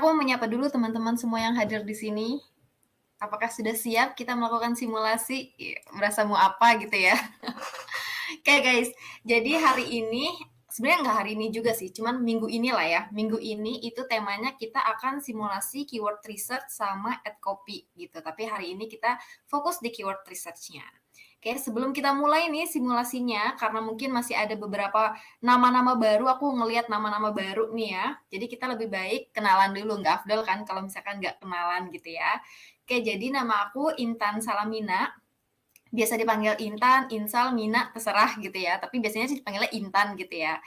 Aku mau menyapa dulu teman-teman semua yang hadir di sini. Apakah sudah siap kita melakukan simulasi? Merasa mau apa gitu ya? Oke guys, jadi hari ini sebenarnya nggak hari ini juga sih, cuman minggu ini lah ya. Minggu ini itu temanya kita akan simulasi keyword research sama ad copy gitu. Tapi hari ini kita fokus di keyword research-nya. Oke, sebelum kita mulai nih simulasinya, karena mungkin masih ada beberapa nama-nama baru, aku ngelihat nama-nama baru nih ya. Jadi kita lebih baik kenalan dulu, nggak afdol kan kalau misalkan nggak kenalan gitu ya. Oke, jadi nama aku Intan Salamina, biasa dipanggil Intan, Insal, Mina, terserah gitu ya. Tapi biasanya sih dipanggilnya Intan gitu ya.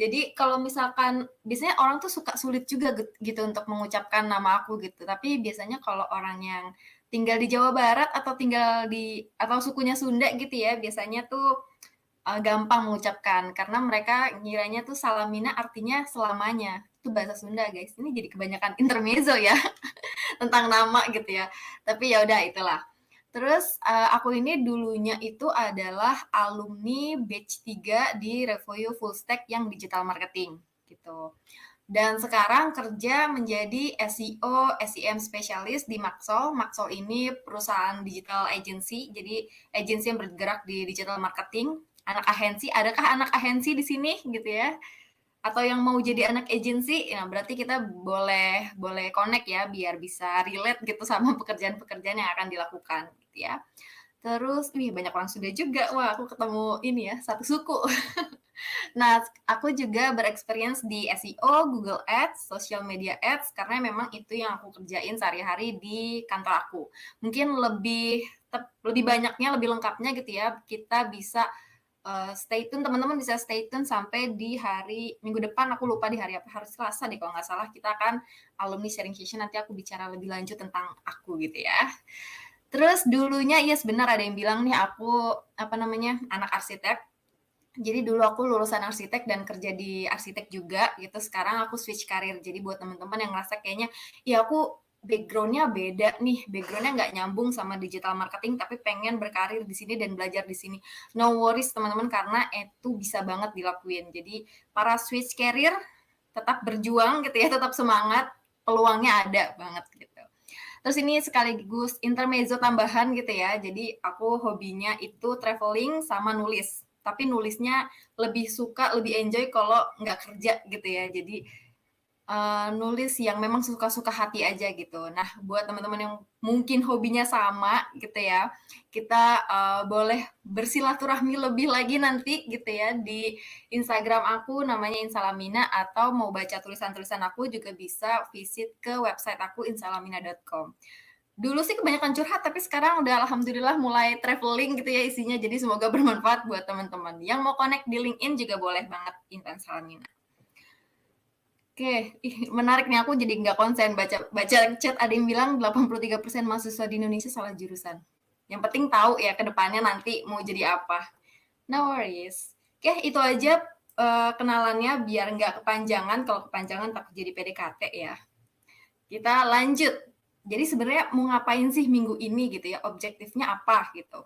Jadi kalau misalkan biasanya orang tuh suka sulit juga gitu untuk mengucapkan nama aku gitu. Tapi biasanya kalau orang yang tinggal di Jawa Barat atau tinggal di atau sukunya Sunda gitu ya, biasanya tuh gampang mengucapkan karena mereka ngiranya tuh Salamina artinya selamanya. Itu bahasa Sunda, guys. Ini jadi kebanyakan intermezzo ya tentang nama gitu ya. Tapi ya udah itulah. Terus aku ini dulunya itu adalah alumni batch 3 di Revoyo Full Stack yang digital marketing gitu. Dan sekarang kerja menjadi SEO, SEM specialist di Maxol. Maxol ini perusahaan digital agency, jadi agency yang bergerak di digital marketing. Anak agensi, adakah anak agensi di sini gitu ya? Atau yang mau jadi anak agency, ya berarti kita boleh connect ya biar bisa relate gitu sama pekerjaan-pekerjaan yang akan dilakukan gitu ya. Terus, wih banyak orang sudah juga. Wah, aku ketemu ini ya, satu suku. Nah, aku juga berexperience di SEO, Google Ads, social media ads karena memang itu yang aku kerjain sehari-hari di kantor aku. Mungkin lebih banyaknya, lebih lengkapnya gitu ya, kita bisa stay tune, teman-teman bisa stay tune sampai di hari minggu depan, aku lupa di hari apa, hari Selasa deh kalau nggak salah, kita akan alumni sharing session, nanti aku bicara lebih lanjut tentang aku gitu ya. Terus dulunya, yes benar ada yang bilang nih aku, apa namanya, anak arsitek. Jadi dulu aku lulusan arsitek dan kerja di arsitek juga gitu, sekarang aku switch karir. Jadi buat teman-teman yang ngerasa kayaknya, ya aku background-nya beda nih, background-nya nggak nyambung sama digital marketing, tapi pengen berkarir di sini dan belajar di sini. No worries teman-teman, karena itu bisa banget dilakuin. Jadi para switch career tetap berjuang gitu ya, tetap semangat, peluangnya ada banget gitu. Terus ini sekaligus intermezzo tambahan gitu ya, jadi aku hobinya itu traveling sama nulis. Tapi nulisnya lebih suka, lebih enjoy kalau nggak kerja gitu ya. Jadi nulis yang memang suka-suka hati aja gitu. Nah, buat teman-teman yang mungkin hobinya sama gitu ya, kita boleh bersilaturahmi lebih lagi nanti gitu ya di Instagram aku namanya Insalamina, atau mau baca tulisan-tulisan aku juga bisa visit ke website aku insalamina.com. Dulu sih kebanyakan curhat, tapi sekarang udah alhamdulillah mulai traveling gitu ya isinya. Jadi semoga bermanfaat buat teman-teman. Yang mau connect di LinkedIn juga boleh banget, Intan Salamina. Oke, menarik nih, aku jadi nggak konsen baca chat, ada yang bilang 83% mahasiswa di Indonesia salah jurusan. Yang penting tahu ya ke depannya nanti mau jadi apa. No worries. Oke, itu aja kenalannya biar nggak kepanjangan. Kalau kepanjangan takut jadi PDKT ya. Kita lanjut. Jadi sebenarnya mau ngapain sih minggu ini gitu ya, objektifnya apa gitu.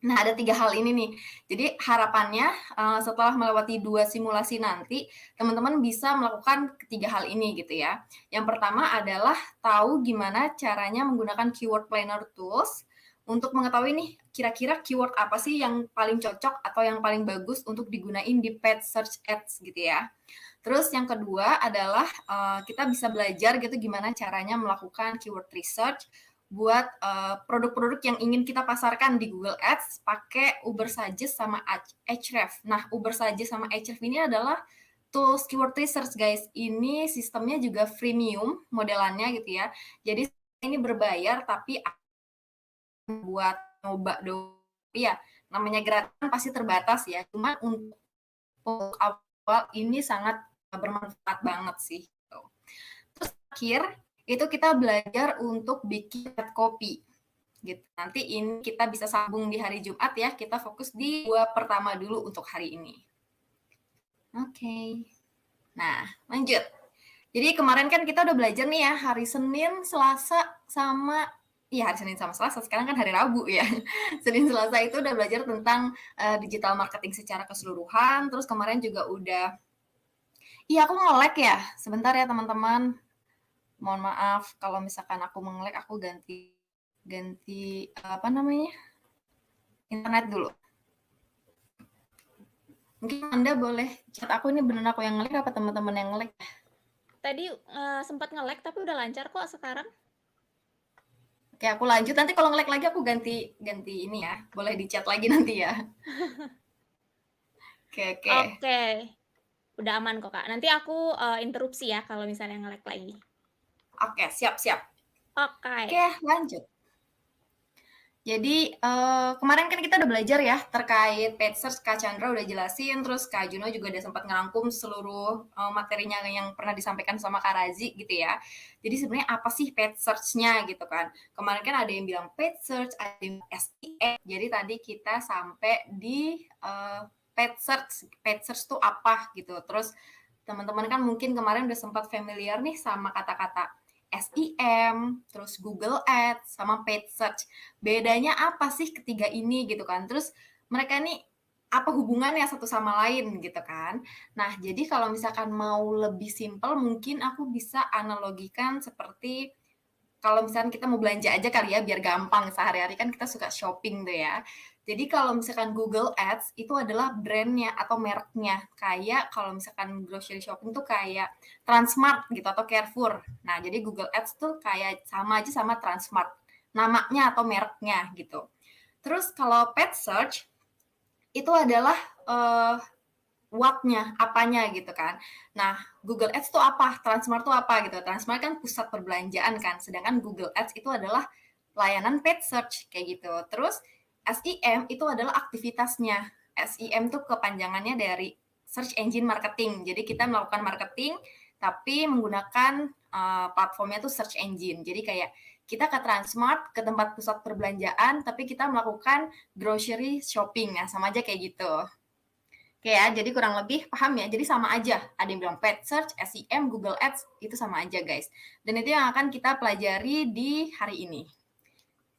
Nah, ada 3 hal ini nih. Jadi harapannya setelah melewati 2 simulasi nanti, teman-teman bisa melakukan ketiga hal ini gitu ya. Yang pertama adalah tahu gimana caranya menggunakan keyword planner tools untuk mengetahui nih kira-kira keyword apa sih yang paling cocok atau yang paling bagus untuk digunain di paid search ads gitu ya. Terus yang kedua adalah kita bisa belajar gitu gimana caranya melakukan keyword research buat produk-produk yang ingin kita pasarkan di Google Ads pakai Ubersuggest sama Ahrefs. Nah, Ubersuggest sama Ahrefs ini adalah tools keyword research, guys. Ini sistemnya juga freemium modelannya gitu ya. Jadi ini berbayar tapi buat nyoba dong. Iya, namanya gratis pasti terbatas ya. Cuma untuk awal ini sangat bermanfaat banget sih. Terus terakhir itu kita belajar untuk bikin copy gitu. Nanti ini kita bisa sambung di hari Jumat ya. Kita fokus di 2 pertama dulu untuk hari ini. Oke. Nah, lanjut. Jadi kemarin kan kita udah belajar nih ya hari Senin, Selasa sama hari Senin sama Selasa, sekarang kan hari Rabu ya. Senin Selasa itu udah belajar tentang digital marketing secara keseluruhan. Terus kemarin juga udah aku nge-lag ya. Sebentar ya teman-teman. Mohon maaf kalau misalkan aku mengelek, aku ganti ganti apa namanya? Internet dulu. Mungkin Anda boleh chat aku, ini beneran aku yang ngelek apa teman-teman yang ngelek? Tadi sempat nge-lag tapi udah lancar kok sekarang. Oke, aku lanjut. Nanti kalau ngelek lagi aku ganti ganti ini ya. Boleh di chat lagi nanti ya. Oke, oke. Oke, udah aman kok Kak. Nanti aku interupsi ya kalau misalnya nge-lag lagi. Oke, siap, siap. Oke. Oke, lanjut. Jadi kemarin kan kita udah belajar ya terkait paid search. Kak Chandra udah jelasin, terus Kak Juno juga udah sempat ngerangkum seluruh materinya yang pernah disampaikan sama Kak Razi gitu ya. Jadi sebenarnya apa sih paid search-nya gitu kan? Kemarin kan ada yang bilang paid search, ada yang SEM. Jadi tadi kita sampai di paid search. Paid search tuh apa gitu. Terus teman-teman kan mungkin kemarin udah sempat familiar nih sama kata-kata SEM, terus Google Ads, sama paid search. Bedanya apa sih ketiga ini gitu kan? Terus mereka nih apa hubungannya satu sama lain gitu kan? Nah, jadi kalau misalkan mau lebih simpel, mungkin aku bisa analogikan seperti kalau misalkan kita mau belanja aja kali ya, biar gampang. Sehari-hari kan kita suka shopping tuh ya. Jadi kalau misalkan Google Ads itu adalah brandnya atau mereknya. Kayak kalau misalkan grocery shopping tuh kayak Transmart gitu atau Carrefour. Nah, jadi Google Ads tuh kayak sama aja sama Transmart. Namanya atau mereknya gitu. Terus kalau paid search itu adalah what-nya, apanya gitu kan. Nah, Google Ads itu apa? Transmart itu apa gitu. Transmart kan pusat perbelanjaan kan, sedangkan Google Ads itu adalah layanan paid search kayak gitu. Terus SEM itu adalah aktivitasnya. SEM tuh kepanjangannya dari search engine marketing. Jadi kita melakukan marketing tapi menggunakan platformnya tuh search engine. Jadi kayak kita ke Transmart, ke tempat pusat perbelanjaan, tapi kita melakukan grocery shopping. Nah, sama aja kayak gitu. Oke ya, jadi kurang lebih paham ya. Jadi sama aja. Ada yang bilang paid search, SEM, Google Ads, itu sama aja guys. Dan itu yang akan kita pelajari di hari ini.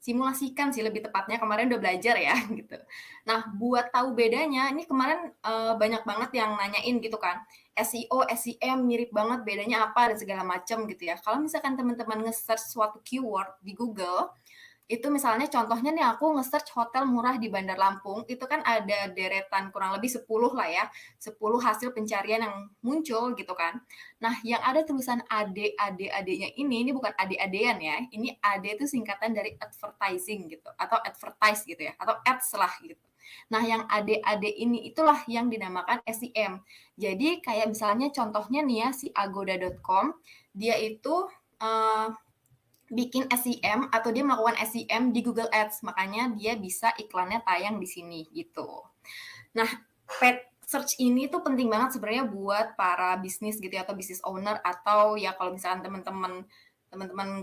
Simulasikan sih lebih tepatnya, kemarin udah belajar ya gitu. Nah, buat tahu bedanya, ini kemarin banyak banget yang nanyain gitu kan. SEO, SEM mirip banget, bedanya apa dan segala macam gitu ya. Kalau misalkan teman-teman nge-search suatu keyword di Google, itu misalnya contohnya nih aku nge-search hotel murah di Bandar Lampung, itu kan ada deretan kurang lebih 10 lah ya, 10 hasil pencarian yang muncul gitu kan. Nah, yang ada tulisan AD-AD-AD-nya ini bukan AD-AD-an ya, ini AD itu singkatan dari advertising gitu, atau advertise gitu ya, atau ads lah gitu. Nah, yang AD-AD ini itulah yang dinamakan SEM. Jadi kayak misalnya contohnya nih ya, si agoda.com, dia itu bikin SEM atau dia melakukan SEM di Google Ads, makanya dia bisa iklannya tayang di sini gitu. Nah, paid search ini tuh penting banget sebenarnya buat para bisnis gitu ya, atau business owner, atau ya kalau misalkan teman-teman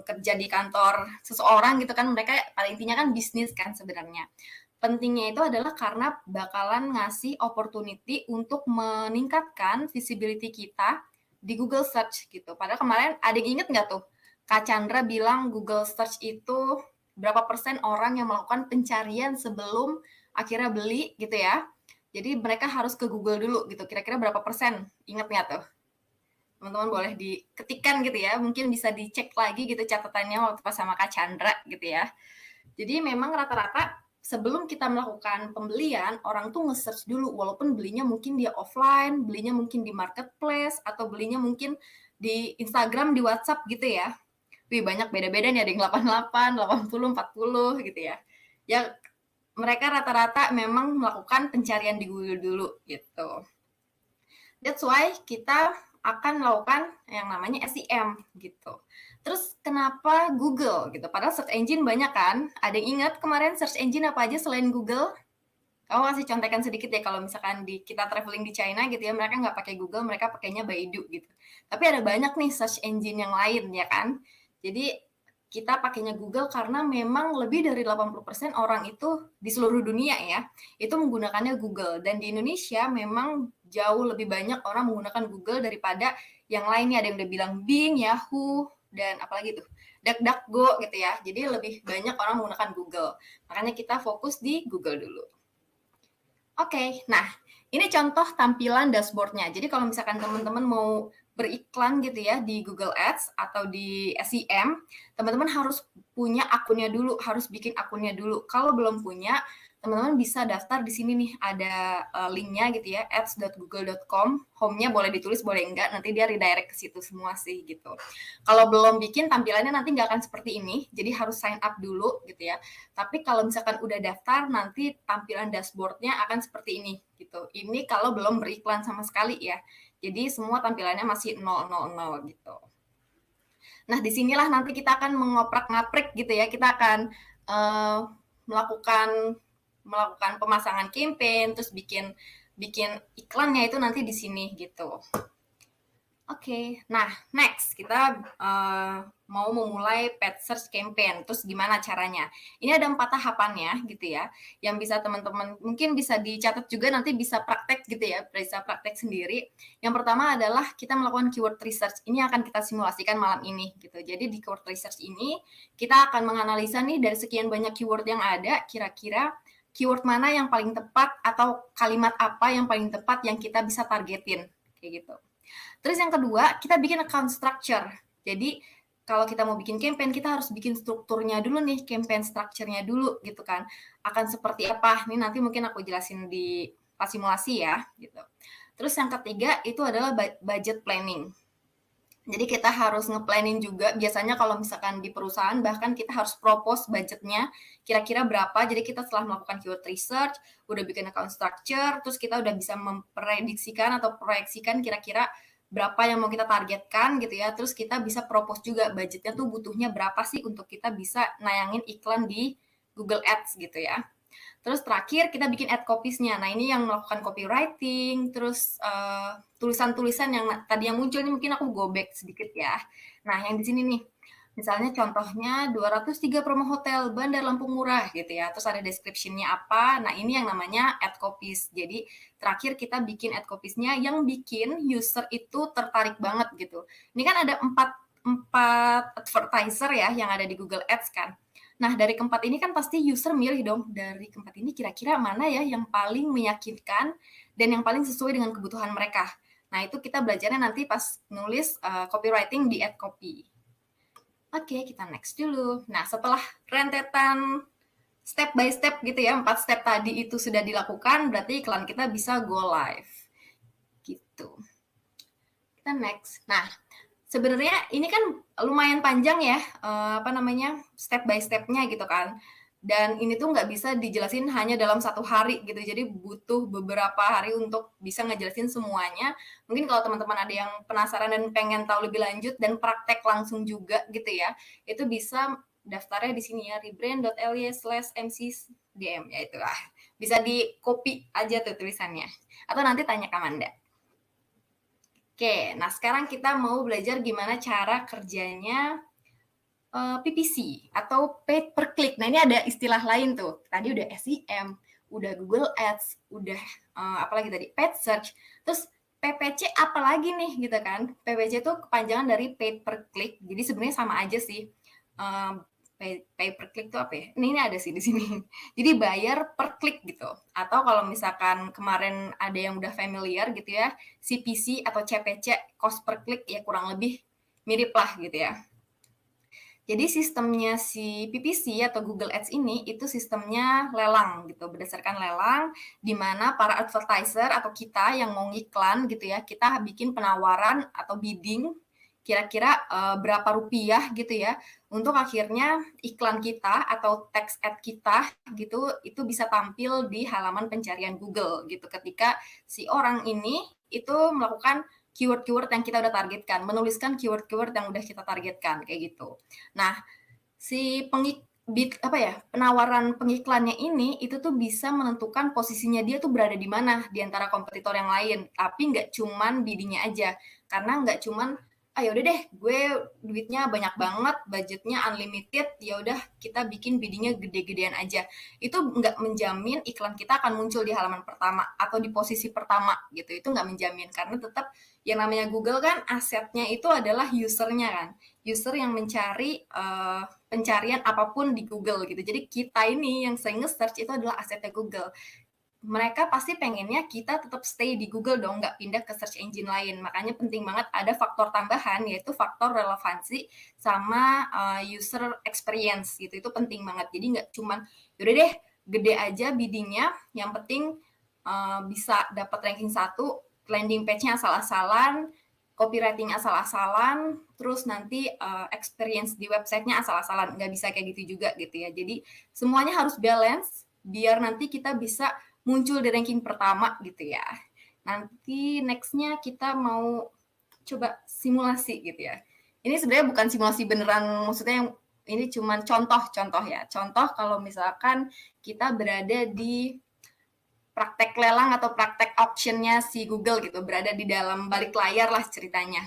kerja di kantor seseorang gitu kan, mereka pada intinya kan bisnis kan sebenarnya. Pentingnya itu adalah karena bakalan ngasih opportunity untuk meningkatkan visibility kita di Google Search gitu. Padahal kemarin ada yang inget nggak tuh Kak Chandra bilang Google Search itu berapa persen orang yang melakukan pencarian sebelum akhirnya beli gitu ya. Jadi mereka harus ke Google dulu gitu. Kira-kira berapa persen? Ingat nggak tuh? Teman-teman boleh diketikkan gitu ya. Mungkin bisa dicek lagi gitu catatannya waktu pas sama Kak Chandra gitu ya. Jadi memang rata-rata sebelum kita melakukan pembelian, orang tuh nge-search dulu. Walaupun belinya mungkin dia offline, belinya mungkin di marketplace, atau belinya mungkin di Instagram, di WhatsApp gitu ya. Wih, banyak beda-beda nih, ada yang 88, 80, 40 gitu ya. Ya, mereka rata-rata memang melakukan pencarian di Google dulu gitu. That's why kita akan melakukan yang namanya SEM gitu. Terus kenapa Google gitu? Padahal search engine banyak kan? Ada yang ingat kemarin search engine apa aja selain Google? Kamu kasih contekan sedikit ya, kalau misalkan kita traveling di China gitu ya, mereka nggak pakai Google, mereka pakainya Baidu gitu. Tapi ada banyak nih search engine yang lain ya kan. Jadi kita pakainya Google karena memang lebih dari 80% orang itu di seluruh dunia ya, itu menggunakannya Google. Dan di Indonesia memang jauh lebih banyak orang menggunakan Google daripada yang lainnya. Ada yang udah bilang Bing, Yahoo, dan apalagi tuh, DuckDuckGo gitu ya. Jadi lebih banyak orang menggunakan Google. Makanya kita fokus di Google dulu. Oke, nah ini contoh tampilan dashboardnya. Jadi kalau misalkan teman-teman mau beriklan gitu ya di Google Ads atau di SEM, teman-teman harus punya akunnya dulu, harus bikin akunnya dulu. Kalau belum punya, teman-teman bisa daftar di sini nih, ada linknya gitu ya, ads.google.com, home-nya boleh ditulis, boleh enggak, nanti dia redirect ke situ semua sih gitu. Kalau belum bikin, tampilannya nanti nggak akan seperti ini, jadi harus sign up dulu gitu ya. Tapi kalau misalkan udah daftar, nanti tampilan dashboard-nya akan seperti ini gitu. Ini kalau belum beriklan sama sekali ya. Jadi semua tampilannya masih 000 gitu. Nah, disinilah nanti kita akan mengoprak-ngaprik gitu ya. Kita akan melakukan pemasangan campaign, terus bikin iklannya itu nanti di sini gitu. Oke, nah next kita mau memulai paid search campaign. Terus gimana caranya? Ini ada 4 tahapannya gitu ya, yang bisa teman-teman mungkin bisa dicatat juga, nanti bisa praktek gitu ya, bisa praktek sendiri. Yang pertama adalah kita melakukan keyword research. Ini akan kita simulasikan malam ini gitu. Jadi di keyword research ini kita akan menganalisa nih dari sekian banyak keyword yang ada, kira-kira keyword mana yang paling tepat atau kalimat apa yang paling tepat yang kita bisa targetin kayak gitu. Terus yang kedua, kita bikin account structure. Jadi kalau kita mau bikin campaign, kita harus bikin strukturnya dulu nih, campaign structure-nya dulu gitu kan. Akan seperti apa? Ini nanti mungkin aku jelasin di pas simulasi ya gitu. Terus yang ketiga itu adalah budget planning. Jadi kita harus nge-planning juga, biasanya kalau misalkan di perusahaan bahkan kita harus propose budgetnya kira-kira berapa. Jadi kita setelah melakukan keyword research, udah bikin account structure, terus kita udah bisa memprediksikan atau proyeksikan kira-kira berapa yang mau kita targetkan gitu ya. Terus kita bisa propose juga budgetnya tuh butuhnya berapa sih untuk kita bisa nayangin iklan di Google Ads gitu ya. Terus terakhir kita bikin ad copies-nya. Nah, ini yang melakukan copywriting, terus tulisan-tulisan yang tadi yang muncul ini mungkin aku go back sedikit ya. Nah, yang di sini nih, misalnya contohnya 203 promo hotel Bandar Lampung Murah gitu ya. Terus ada description-nya apa. Nah, ini yang namanya ad copies. Jadi, terakhir kita bikin ad copies-nya yang bikin user itu tertarik banget gitu. Ini kan ada empat advertiser ya yang ada di Google Ads kan. Nah, dari keempat ini kan pasti user milih dong, dari keempat ini kira-kira mana ya yang paling meyakinkan dan yang paling sesuai dengan kebutuhan mereka. Nah, itu kita belajarnya nanti pas nulis copywriting di ad copy. Oke, kita next dulu. Nah, setelah rentetan step by step gitu ya, 4 step tadi itu sudah dilakukan, berarti iklan kita bisa go live. Gitu. Kita next. Nah, sebenarnya ini kan lumayan panjang ya, step by step-nya gitu kan. Dan ini tuh nggak bisa dijelasin hanya dalam 1 hari gitu, jadi butuh beberapa hari untuk bisa ngejelasin semuanya. Mungkin kalau teman-teman ada yang penasaran dan pengen tahu lebih lanjut dan praktek langsung juga gitu ya, itu bisa daftarnya di sini ya, rebrand.ly/mcdm, ya itulah. Bisa di-copy aja tuh tulisannya, atau nanti tanya ke Amanda. Oke, nah sekarang kita mau belajar gimana cara kerjanya PPC atau paid per click. Nah, ini ada istilah lain tuh. Tadi udah SEM, udah Google Ads, udah apalagi tadi paid search. Terus PPC apalagi nih gitu kan? PPC itu kepanjangan dari paid per click. Jadi sebenarnya sama aja sih. Pay per click itu apa ya? Ini ada sih di sini. Jadi bayar per klik gitu. Atau kalau misalkan kemarin ada yang udah familiar gitu ya, CPC atau CPC, cost per click ya kurang lebih mirip lah gitu ya. Jadi sistemnya si PPC atau Google Ads ini itu sistemnya lelang gitu, berdasarkan lelang di mana para advertiser atau kita yang mau ngiklan gitu ya, kita bikin penawaran atau bidding kira-kira berapa rupiah gitu ya, untuk akhirnya iklan kita atau text ad kita gitu itu bisa tampil di halaman pencarian Google gitu ketika si orang ini itu melakukan keyword-keyword yang kita udah targetkan, menuliskan keyword-keyword yang udah kita targetkan kayak gitu. Nah, si penawaran pengiklannya ini itu tuh bisa menentukan posisinya dia tuh berada di mana di antara kompetitor yang lain. Tapi nggak cuman biddingnya aja, karena nggak cuman ya udah deh gue duitnya banyak banget, budgetnya unlimited, ya udah kita bikin biddingnya gede-gedean aja. Itu nggak menjamin iklan kita akan muncul di halaman pertama atau di posisi pertama gitu. Itu nggak menjamin karena tetap yang namanya Google kan asetnya itu adalah usernya kan, user yang mencari pencarian apapun di Google gitu. Jadi kita ini yang sering nge-search itu adalah asetnya Google. mereka pasti pengennya kita tetap stay di Google dong, nggak pindah ke search engine lain. Makanya penting banget ada faktor tambahan, yaitu faktor relevansi sama user experience gitu. Itu penting banget. Jadi nggak cuman, yaudah deh, gede aja biddingnya, yang penting bisa dapat ranking 1, landing page-nya asal-asalan, copywriting asal-asalan, terus nanti experience di website-nya asal-asalan. Nggak bisa kayak gitu juga gitu ya. Jadi semuanya harus balance, biar nanti kita bisa muncul di ranking pertama gitu ya. Nanti next-nya kita mau coba simulasi gitu ya. Ini sebenarnya bukan simulasi beneran, maksudnya yang ini cuma contoh-contoh ya. Contoh kalau misalkan kita berada di praktek lelang atau praktek auction-nya si Google gitu, berada di dalam balik layar lah ceritanya.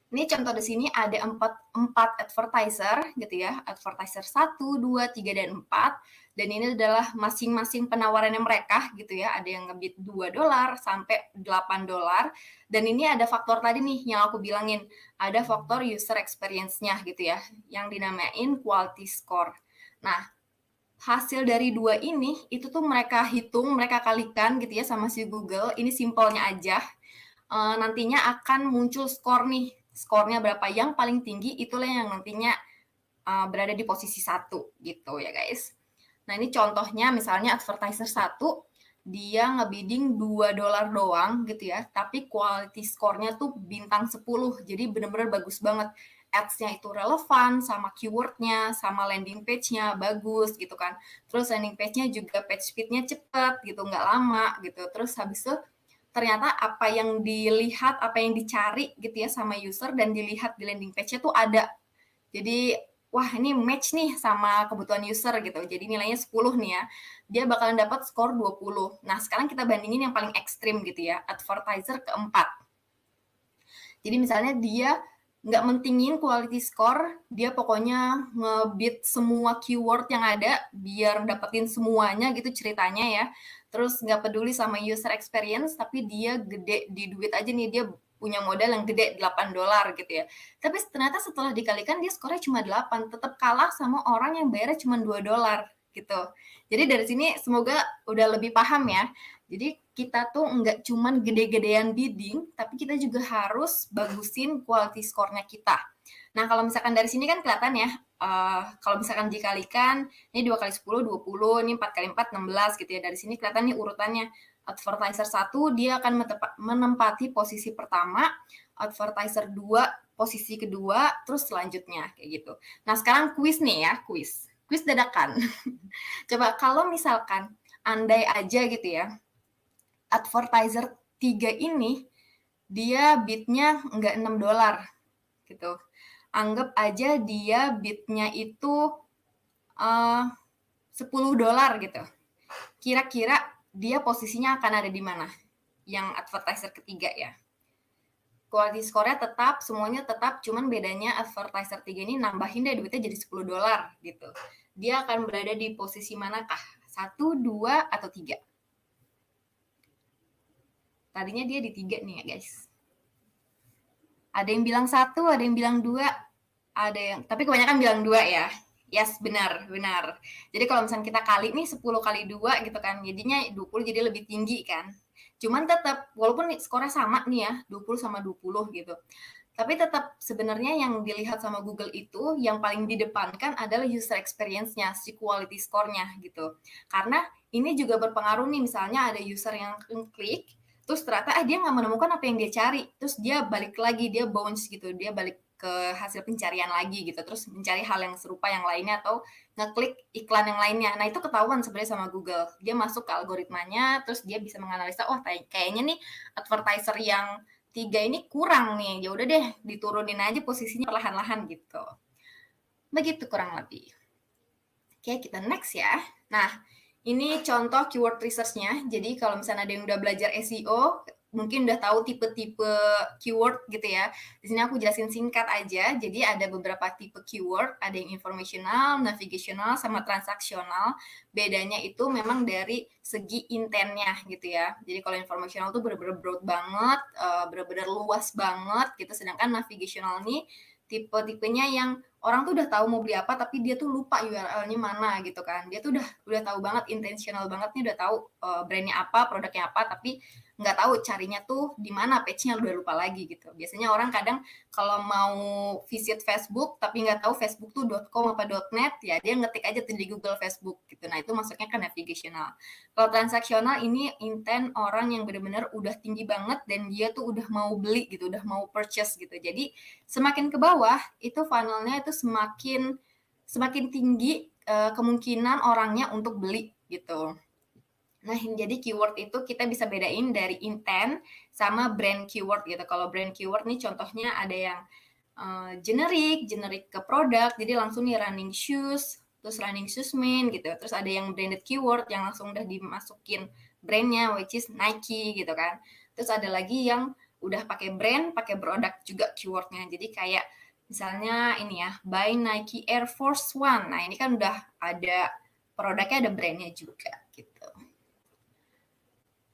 Ini contoh di sini ada empat advertiser gitu ya, advertiser 1, 2, 3, dan 4. Dan ini adalah masing-masing penawarannya mereka gitu ya, ada yang ngebid $2 sampai $8. Dan ini ada faktor tadi nih yang aku bilangin, ada faktor user experience-nya gitu ya, yang dinamain quality score. Nah, hasil dari dua ini, itu tuh mereka hitung, mereka kalikan gitu ya sama si Google, ini simpelnya aja. Nantinya akan muncul skor nih, skornya berapa, yang paling tinggi itulah yang nantinya berada di posisi 1 gitu ya guys. Nah ini contohnya misalnya advertiser 1 dia ngebidding $2 doang gitu ya, tapi quality skornya tuh bintang 10, jadi bener-bener bagus banget. Ads-nya itu relevan sama keyword-nya, sama landing page-nya bagus gitu kan. Terus landing page-nya juga page speed-nya cepet gitu, nggak lama gitu. Terus habis itu ternyata apa yang dilihat, apa yang dicari gitu ya sama user dan dilihat di landing page-nya tuh ada. Jadi, wah ini match nih sama kebutuhan user gitu. Jadi nilainya 10 nih ya. Dia bakalan dapat skor 20. Nah, sekarang kita bandingin yang paling ekstrim gitu ya, advertiser keempat. Jadi misalnya dia nggak mentingin quality score, dia pokoknya ngebit semua keyword yang ada biar dapetin semuanya gitu ceritanya ya. Terus nggak peduli sama user experience, tapi dia gede di duit aja nih, dia punya modal yang gede $8 gitu ya. Tapi ternyata setelah dikalikan dia skornya cuma 8, tetap kalah sama orang yang bayarnya cuma $2 gitu. Jadi dari sini semoga udah lebih paham ya. Jadi kita tuh nggak cuman gede-gedean bidding, tapi kita juga harus bagusin quality score-nya kita. Nah, kalau misalkan dari sini kan kelihatan ya, kalau misalkan dikalikan, ini 2 kali 10, 20, ini 4 kali 4, 16 gitu ya. Dari sini kelihatan nih urutannya. Advertiser 1, dia akan menempati posisi pertama, advertiser 2, posisi kedua, terus selanjutnya, kayak gitu. Nah, sekarang kuis nih ya, kuis. Kuis dadakan. Coba kalau misalkan, andai aja gitu ya, advertiser 3 ini dia bidnya nggak $6 gitu. Anggap aja dia bidnya itu $10 gitu. Kira-kira dia posisinya akan ada di mana? Yang advertiser ketiga ya. Quality score-nya tetap, semuanya tetap, cuman bedanya advertiser 3 ini nambahin deh duitnya jadi $10 gitu. Dia akan berada di posisi manakah? 1, 2, atau 3? Tadinya dia di 3 nih ya guys. Ada yang bilang 1, ada yang bilang 2, ada yang, tapi kebanyakan bilang 2 ya. Yes, benar, benar. Jadi kalau misalnya kita kali nih 10 kali 2 gitu kan, jadinya 20, jadi lebih tinggi kan. Cuman tetap, walaupun skornya sama nih ya, 20 sama 20 gitu. Tapi tetap sebenarnya yang dilihat sama Google itu, yang paling didepankan adalah user experience-nya, si quality score-nya gitu. Karena ini juga berpengaruh nih, misalnya ada user yang klik, terus ternyata dia nggak menemukan apa yang dia cari, terus dia balik lagi, dia bounce gitu, dia balik ke hasil pencarian lagi gitu, terus mencari hal yang serupa yang lainnya atau ngeklik iklan yang lainnya. Nah itu ketahuan sebenarnya sama Google, dia masuk ke algoritmanya, terus dia bisa menganalisa, wah kayaknya nih advertiser yang 3 ini kurang nih, ya udah deh diturunin aja posisinya perlahan-lahan gitu. Begitu kurang lebih. Oke, kita next ya. Nah, ini contoh keyword research-nya. Jadi kalau misalnya ada yang udah belajar SEO, mungkin udah tahu tipe-tipe keyword gitu ya. Di sini aku jelasin singkat aja. Jadi ada beberapa tipe keyword, ada yang informational, navigational, sama transaksional. Bedanya itu memang dari segi intentnya gitu ya. Jadi kalau informational tuh bener-bener broad banget, bener-bener luas banget gitu. Sedangkan navigational nih tipe-tipenya yang orang tuh udah tahu mau beli apa tapi dia tuh lupa URL-nya mana gitu kan. Dia tuh udah tahu banget, intentional banget nih, udah tahu brand-nya apa, produknya apa, tapi nggak tahu carinya tuh di mana, page-nya udah lupa lagi gitu. Biasanya orang kadang kalau mau visit Facebook tapi nggak tahu Facebook tuh .com apa .net, ya dia ngetik aja tuh di Google Facebook gitu. Nah itu masuknya ke navigational. Kalau transaksional ini intent orang yang benar-benar udah tinggi banget dan dia tuh udah mau beli gitu, udah mau purchase gitu. Jadi semakin ke bawah itu funnelnya itu semakin tinggi kemungkinan orangnya untuk beli gitu. Nah, jadi keyword itu kita bisa bedain dari intent sama brand keyword gitu. Kalau brand keyword nih contohnya ada yang generic ke produk, jadi langsung nih running shoes, terus running shoes main gitu. Terus ada yang branded keyword yang langsung udah dimasukin brandnya, which is Nike gitu kan. Terus ada lagi yang udah pakai brand, pakai produk juga keywordnya. Jadi kayak misalnya ini ya, buy Nike Air Force One. Nah ini kan udah ada produknya, ada brandnya juga gitu.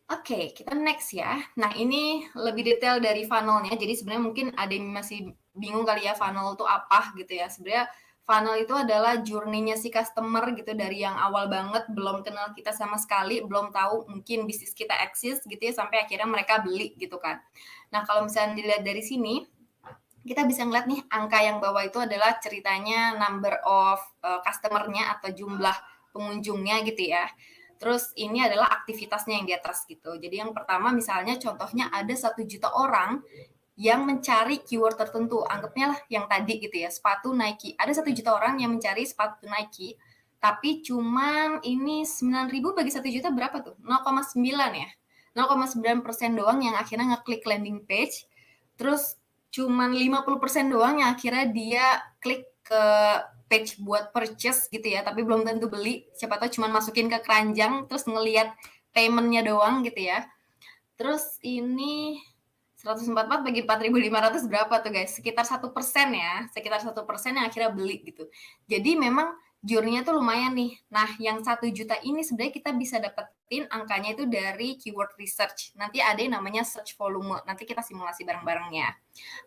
Oke, kita next ya. Nah, ini lebih detail dari funnel-nya. Jadi sebenarnya mungkin ada yang masih bingung kali ya funnel itu apa gitu ya. Sebenarnya funnel itu adalah journey-nya si customer gitu dari yang awal banget belum kenal kita sama sekali, belum tahu mungkin bisnis kita eksis gitu ya sampai akhirnya mereka beli gitu kan. Nah, kalau misalnya dilihat dari sini, kita bisa ngeliat nih angka yang bawah itu adalah ceritanya number of customer-nya atau jumlah pengunjungnya gitu ya. Terus ini adalah aktivitasnya yang di atas gitu. Jadi yang pertama misalnya contohnya ada 1 juta orang yang mencari keyword tertentu. Anggapnya lah yang tadi gitu ya, sepatu Nike. Ada 1 juta orang yang mencari sepatu Nike, tapi cuman ini 9.000 bagi 1 juta berapa tuh? 0,9 ya. 0,9% doang yang akhirnya ngeklik landing page. Terus cuman 50% doang yang akhirnya dia klik ke page buat purchase gitu ya, tapi belum tentu beli. Siapa tahu cuma masukin ke keranjang terus ngelihat paymentnya doang gitu ya. Terus ini 144 bagi 4.500 berapa tuh guys? Sekitar 1% ya, sekitar 1% yang akhirnya beli gitu. Jadi memang journey-nya tuh lumayan nih. Nah, yang 1 juta ini sebenarnya kita bisa dapetin angkanya itu dari keyword research. Nanti ada yang namanya search volume. Nanti kita simulasi bareng-bareng ya.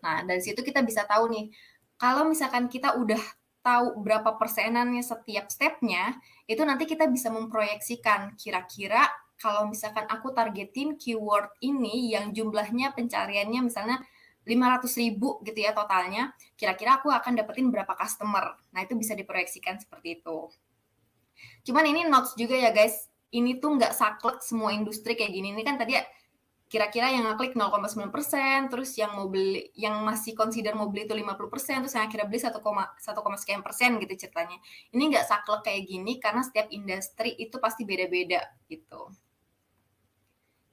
Nah, dari situ kita bisa tahu nih, kalau misalkan kita udah tahu berapa persenannya setiap stepnya, itu nanti kita bisa memproyeksikan kira-kira kalau misalkan aku targetin keyword ini yang jumlahnya pencariannya misalnya 500.000 gitu ya totalnya, kira-kira aku akan dapetin berapa customer. Nah, itu bisa diproyeksikan seperti itu. Cuman ini notes juga ya guys, ini tuh nggak saklek semua industri kayak gini. Ini kan tadi kira-kira yang ngeklik 0,9%, terus yang mau beli, yang masih consider mau beli itu 50%, terus yang akhirnya beli 1, sekian persen gitu ceritanya. Ini nggak saklek kayak gini karena setiap industri itu pasti beda-beda gitu.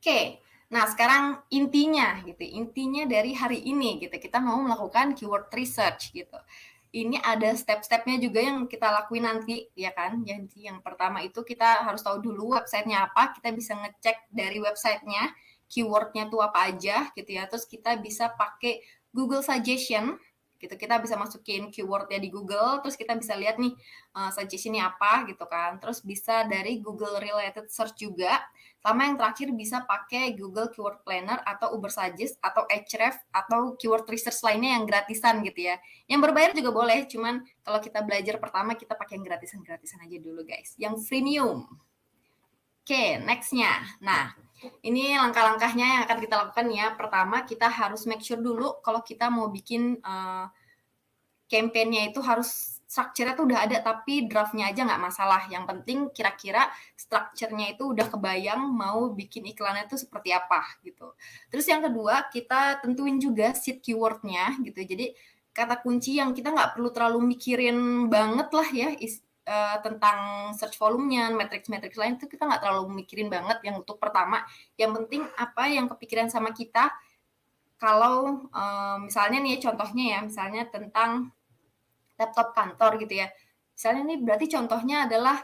Oke, nah sekarang intinya gitu, intinya dari hari ini gitu, kita mau melakukan keyword research gitu. Ini ada step-stepnya juga yang kita lakuin nanti, ya kan? Jadi yang pertama itu kita harus tahu dulu websitenya apa, kita bisa ngecek dari websitenya, keywordnya tuh apa aja gitu ya. Terus kita bisa pakai Google Suggestion gitu. Kita bisa masukin keywordnya di Google, terus kita bisa lihat nih suggestionnya apa gitu kan. Terus bisa dari Google Related Search juga. Sama yang terakhir bisa pakai Google Keyword Planner atau Ubersuggest atau Ahrefs atau keyword research lainnya yang gratisan gitu ya. Yang berbayar juga boleh, cuman kalau kita belajar pertama kita pakai yang gratisan-gratisan aja dulu guys. Yang freemium. Oke, next-nya. Nah, ini langkah-langkahnya yang akan kita lakukan ya. Pertama, kita harus make sure dulu kalau kita mau bikin campaign-nya itu harus structure-nya tuh udah ada, tapi draft-nya aja nggak masalah. Yang penting kira-kira structure-nya itu udah kebayang mau bikin iklannya itu seperti apa gitu. Terus yang kedua, kita tentuin juga seed keyword-nya gitu. Jadi kata kunci yang kita nggak perlu terlalu mikirin banget lah ya, tentang search volume-nya, matrix-matrix lain itu kita nggak terlalu mikirin banget yang untuk pertama. Yang penting apa yang kepikiran sama kita, kalau misalnya nih contohnya ya, misalnya tentang laptop kantor gitu ya. Misalnya nih berarti contohnya adalah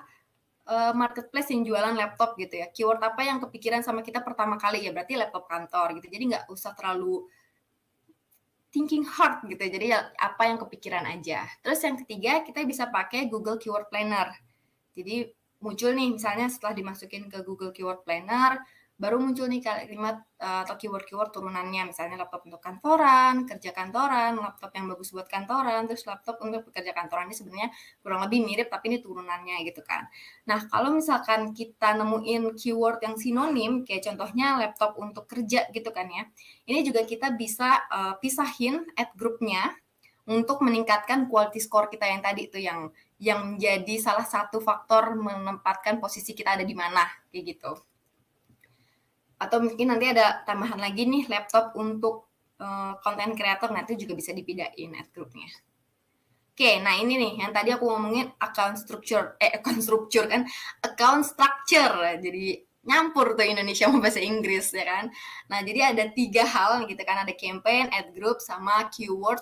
marketplace yang jualan laptop gitu ya. Keyword apa yang kepikiran sama kita pertama kali ya, berarti laptop kantor gitu. Jadi nggak usah terlalu thinking hard gitu. Jadi apa yang kepikiran aja. Terus yang ketiga kita bisa pakai Google Keyword Planner. Jadi muncul nih misalnya setelah dimasukin ke Google Keyword Planner, baru muncul nih kalimat atau keyword-keyword turunannya, misalnya laptop untuk kantoran, kerja kantoran, laptop yang bagus buat kantoran, terus laptop untuk bekerja kantoran. Ini sebenarnya kurang lebih mirip, tapi ini turunannya gitu kan. Nah, kalau misalkan kita nemuin keyword yang sinonim, kayak contohnya laptop untuk kerja gitu kan ya, ini juga kita bisa pisahin ad groupnya untuk meningkatkan quality score kita yang tadi tuh, yang menjadi salah satu faktor menempatkan posisi kita ada di mana, kayak gitu. Atau mungkin nanti ada tambahan lagi nih, laptop untuk content creator, nah itu juga bisa dipindahin ad groupnya. Oke, nah ini nih yang tadi aku ngomongin account structure kan, account structure. Jadi nyampur tuh Indonesia sama bahasa Inggris ya kan. Nah, jadi ada 3 hal gitu kan, ada campaign, ad group, sama keyword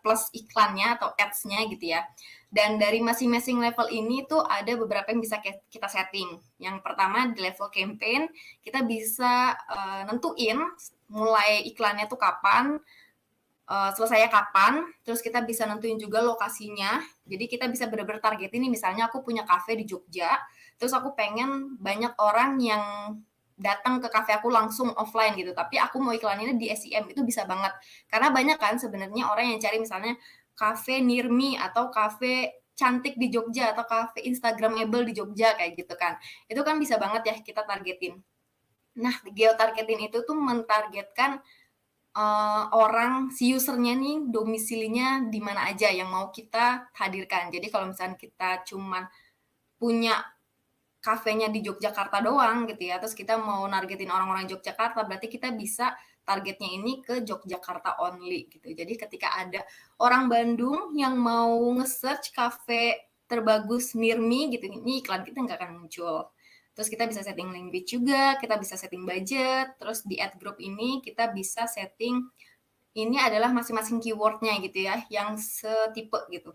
plus iklannya atau ads-nya gitu ya. Dan dari masing-masing level ini tuh ada beberapa yang bisa kita setting. Yang pertama di level campaign, kita bisa nentuin mulai iklannya tuh kapan, selesainya kapan, terus kita bisa nentuin juga lokasinya. Jadi kita bisa benar-benar target ini, misalnya aku punya cafe di Jogja, terus aku pengen banyak orang yang datang ke cafe aku langsung offline gitu, tapi aku mau iklaninnya di SEM, itu bisa banget. Karena banyak kan sebenarnya orang yang cari misalnya cafe near me atau cafe cantik di Jogja atau cafe instagramable di Jogja kayak gitu kan. Itu kan bisa banget ya kita targetin. Nah, geotargeting itu tuh mentargetkan orang si usernya nih domisilinya di mana aja yang mau kita hadirkan. Jadi kalau misalnya kita cuman punya kafenya di Yogyakarta doang gitu ya, terus kita mau nargetin orang-orang Yogyakarta, berarti kita bisa targetnya ini ke Yogyakarta only gitu. Jadi ketika ada orang Bandung yang mau nge-search cafe terbagus near me gitu, ini iklan kita nggak akan muncul. Terus kita bisa setting language juga, kita bisa setting budget, terus di ad group ini kita bisa setting ini adalah masing-masing keywordnya gitu ya, yang setipe gitu.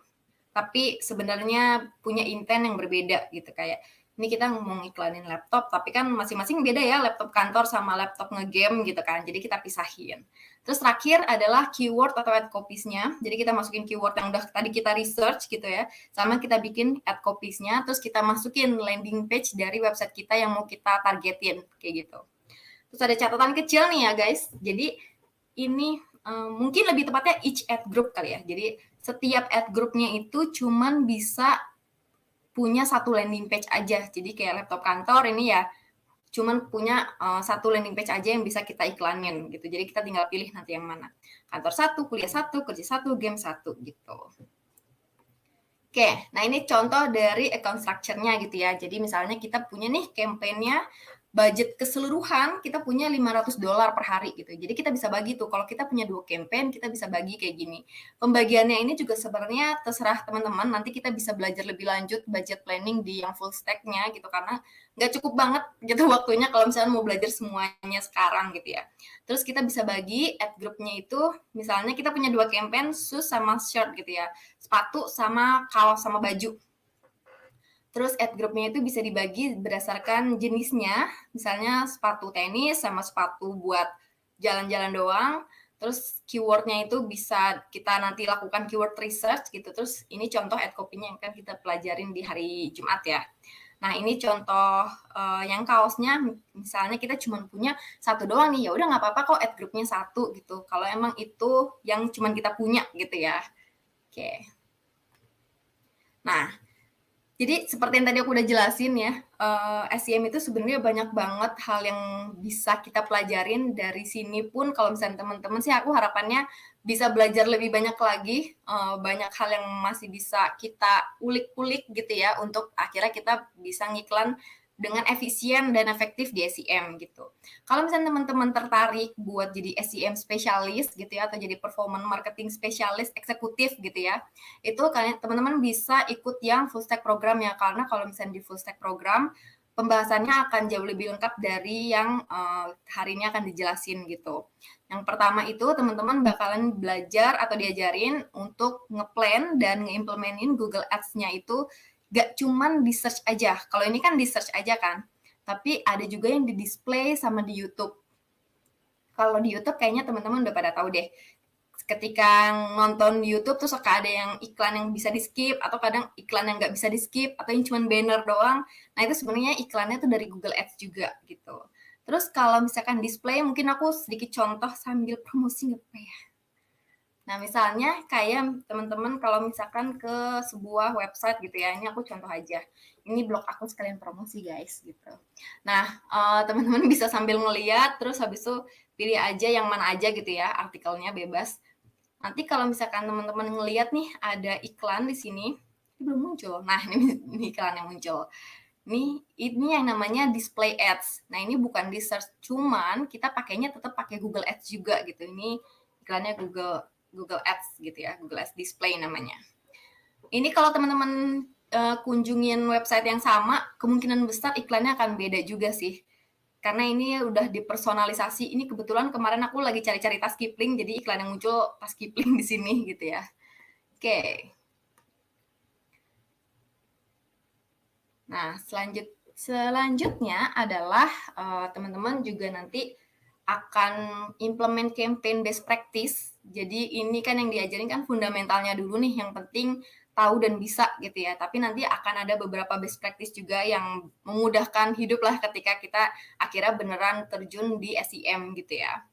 Tapi sebenarnya punya intent yang berbeda gitu, kayak ini kita mau iklanin laptop, tapi kan masing-masing beda ya, laptop kantor sama laptop ngegame gitu kan, jadi kita pisahin. Terus terakhir adalah keyword atau ad copies-nya, jadi kita masukin keyword yang udah tadi kita research gitu ya, sama kita bikin ad copies-nya, terus kita masukin landing page dari website kita yang mau kita targetin, kayak gitu. Terus ada catatan kecil nih ya guys, jadi ini mungkin lebih tepatnya each ad group kali ya, jadi setiap ad groupnya itu cuman bisa punya satu landing page aja. Jadi kayak laptop kantor ini ya cuman punya satu landing page aja yang bisa kita iklanin gitu. Jadi kita tinggal pilih nanti yang mana. Kantor satu, kuliah satu, kerja satu, game satu gitu. Oke, nah ini contoh dari account structure-nya gitu ya. Jadi misalnya kita punya nih campaign-nya, budget keseluruhan kita punya $500 per hari gitu. Jadi kita bisa bagi tuh, kalau kita punya 2 campaign, kita bisa bagi kayak gini. Pembagiannya ini juga sebenarnya terserah teman-teman, nanti kita bisa belajar lebih lanjut budget planning di yang full stack-nya gitu, karena nggak cukup banget gitu waktunya kalau misalnya mau belajar semuanya sekarang gitu ya. Terus kita bisa bagi ad group-nya itu, misalnya kita punya 2 campaign, shoes sama shirt gitu ya, sepatu sama kaos sama baju. Terus ad group-nya itu bisa dibagi berdasarkan jenisnya, misalnya sepatu tenis sama sepatu buat jalan-jalan doang. Terus keyword-nya itu bisa kita nanti lakukan keyword research gitu. Terus ini contoh ad copy-nya yang akan kita pelajarin di hari Jumat ya. Nah, ini contoh yang kaosnya, misalnya kita cuma punya satu doang nih, ya udah nggak apa-apa kok ad group-nya satu gitu. Kalau emang itu yang cuma kita punya gitu ya. Oke. Nah, jadi seperti yang tadi aku udah jelasin ya, SEM itu sebenarnya banyak banget hal yang bisa kita pelajarin dari sini pun kalau misalnya teman-teman sih aku harapannya bisa belajar lebih banyak lagi, banyak hal yang masih bisa kita ulik-ulik gitu ya untuk akhirnya kita bisa ngiklan dengan efisien dan efektif di SEM gitu. Kalau misalnya teman-teman tertarik buat jadi SEM spesialis gitu ya atau jadi performance marketing spesialis eksekutif gitu ya, itu kalian teman-teman bisa ikut yang full stack program ya, karena kalau misalnya di full stack program pembahasannya akan jauh lebih lengkap dari yang hari ini akan dijelasin gitu. Yang pertama itu teman-teman bakalan belajar atau diajarin untuk ngeplan dan ngeimplementin Google Ads-nya itu gak cuman di search aja. Kalau ini kan di search aja kan, tapi ada juga yang di display sama di YouTube. Kalau di YouTube kayaknya teman-teman udah pada tahu deh, ketika nonton di YouTube tuh suka ada yang iklan yang bisa di skip atau kadang iklan yang nggak bisa di skip atau yang cuma banner doang. Nah itu sebenarnya iklannya tuh dari Google Ads juga gitu. Terus kalau misalkan display, mungkin aku sedikit contoh sambil promosi nggak apa ya. Nah, misalnya kayak teman-teman kalau misalkan ke sebuah website gitu ya, ini aku contoh aja. Ini blog aku sekalian promosi guys gitu. Nah, teman-teman bisa sambil ngeliat, terus habis itu pilih aja yang mana aja gitu ya, artikelnya bebas. Nanti kalau misalkan teman-teman ngeliat nih ada iklan di sini, ini belum muncul. Nah, ini iklan yang muncul. Ini yang namanya display ads. Nah, ini bukan di search, cuman kita pakainya tetap pakai Google Ads juga gitu. Ini iklannya Google Ads gitu ya, Google Ads display namanya. Ini kalau teman-teman kunjungin website yang sama, kemungkinan besar iklannya akan beda juga sih. Karena ini udah dipersonalisasi. Ini kebetulan kemarin aku lagi cari-cari tas Kipling, jadi iklan yang muncul tas Kipling di sini gitu ya. Oke. Nah, selanjutnya adalah teman-teman juga nanti akan implement campaign best practice. Jadi ini kan yang diajarin kan fundamentalnya dulu nih, yang penting tahu dan bisa gitu ya. Tapi nanti akan ada beberapa best practice juga yang memudahkan hidup lah ketika kita akhirnya beneran terjun di SEM gitu ya.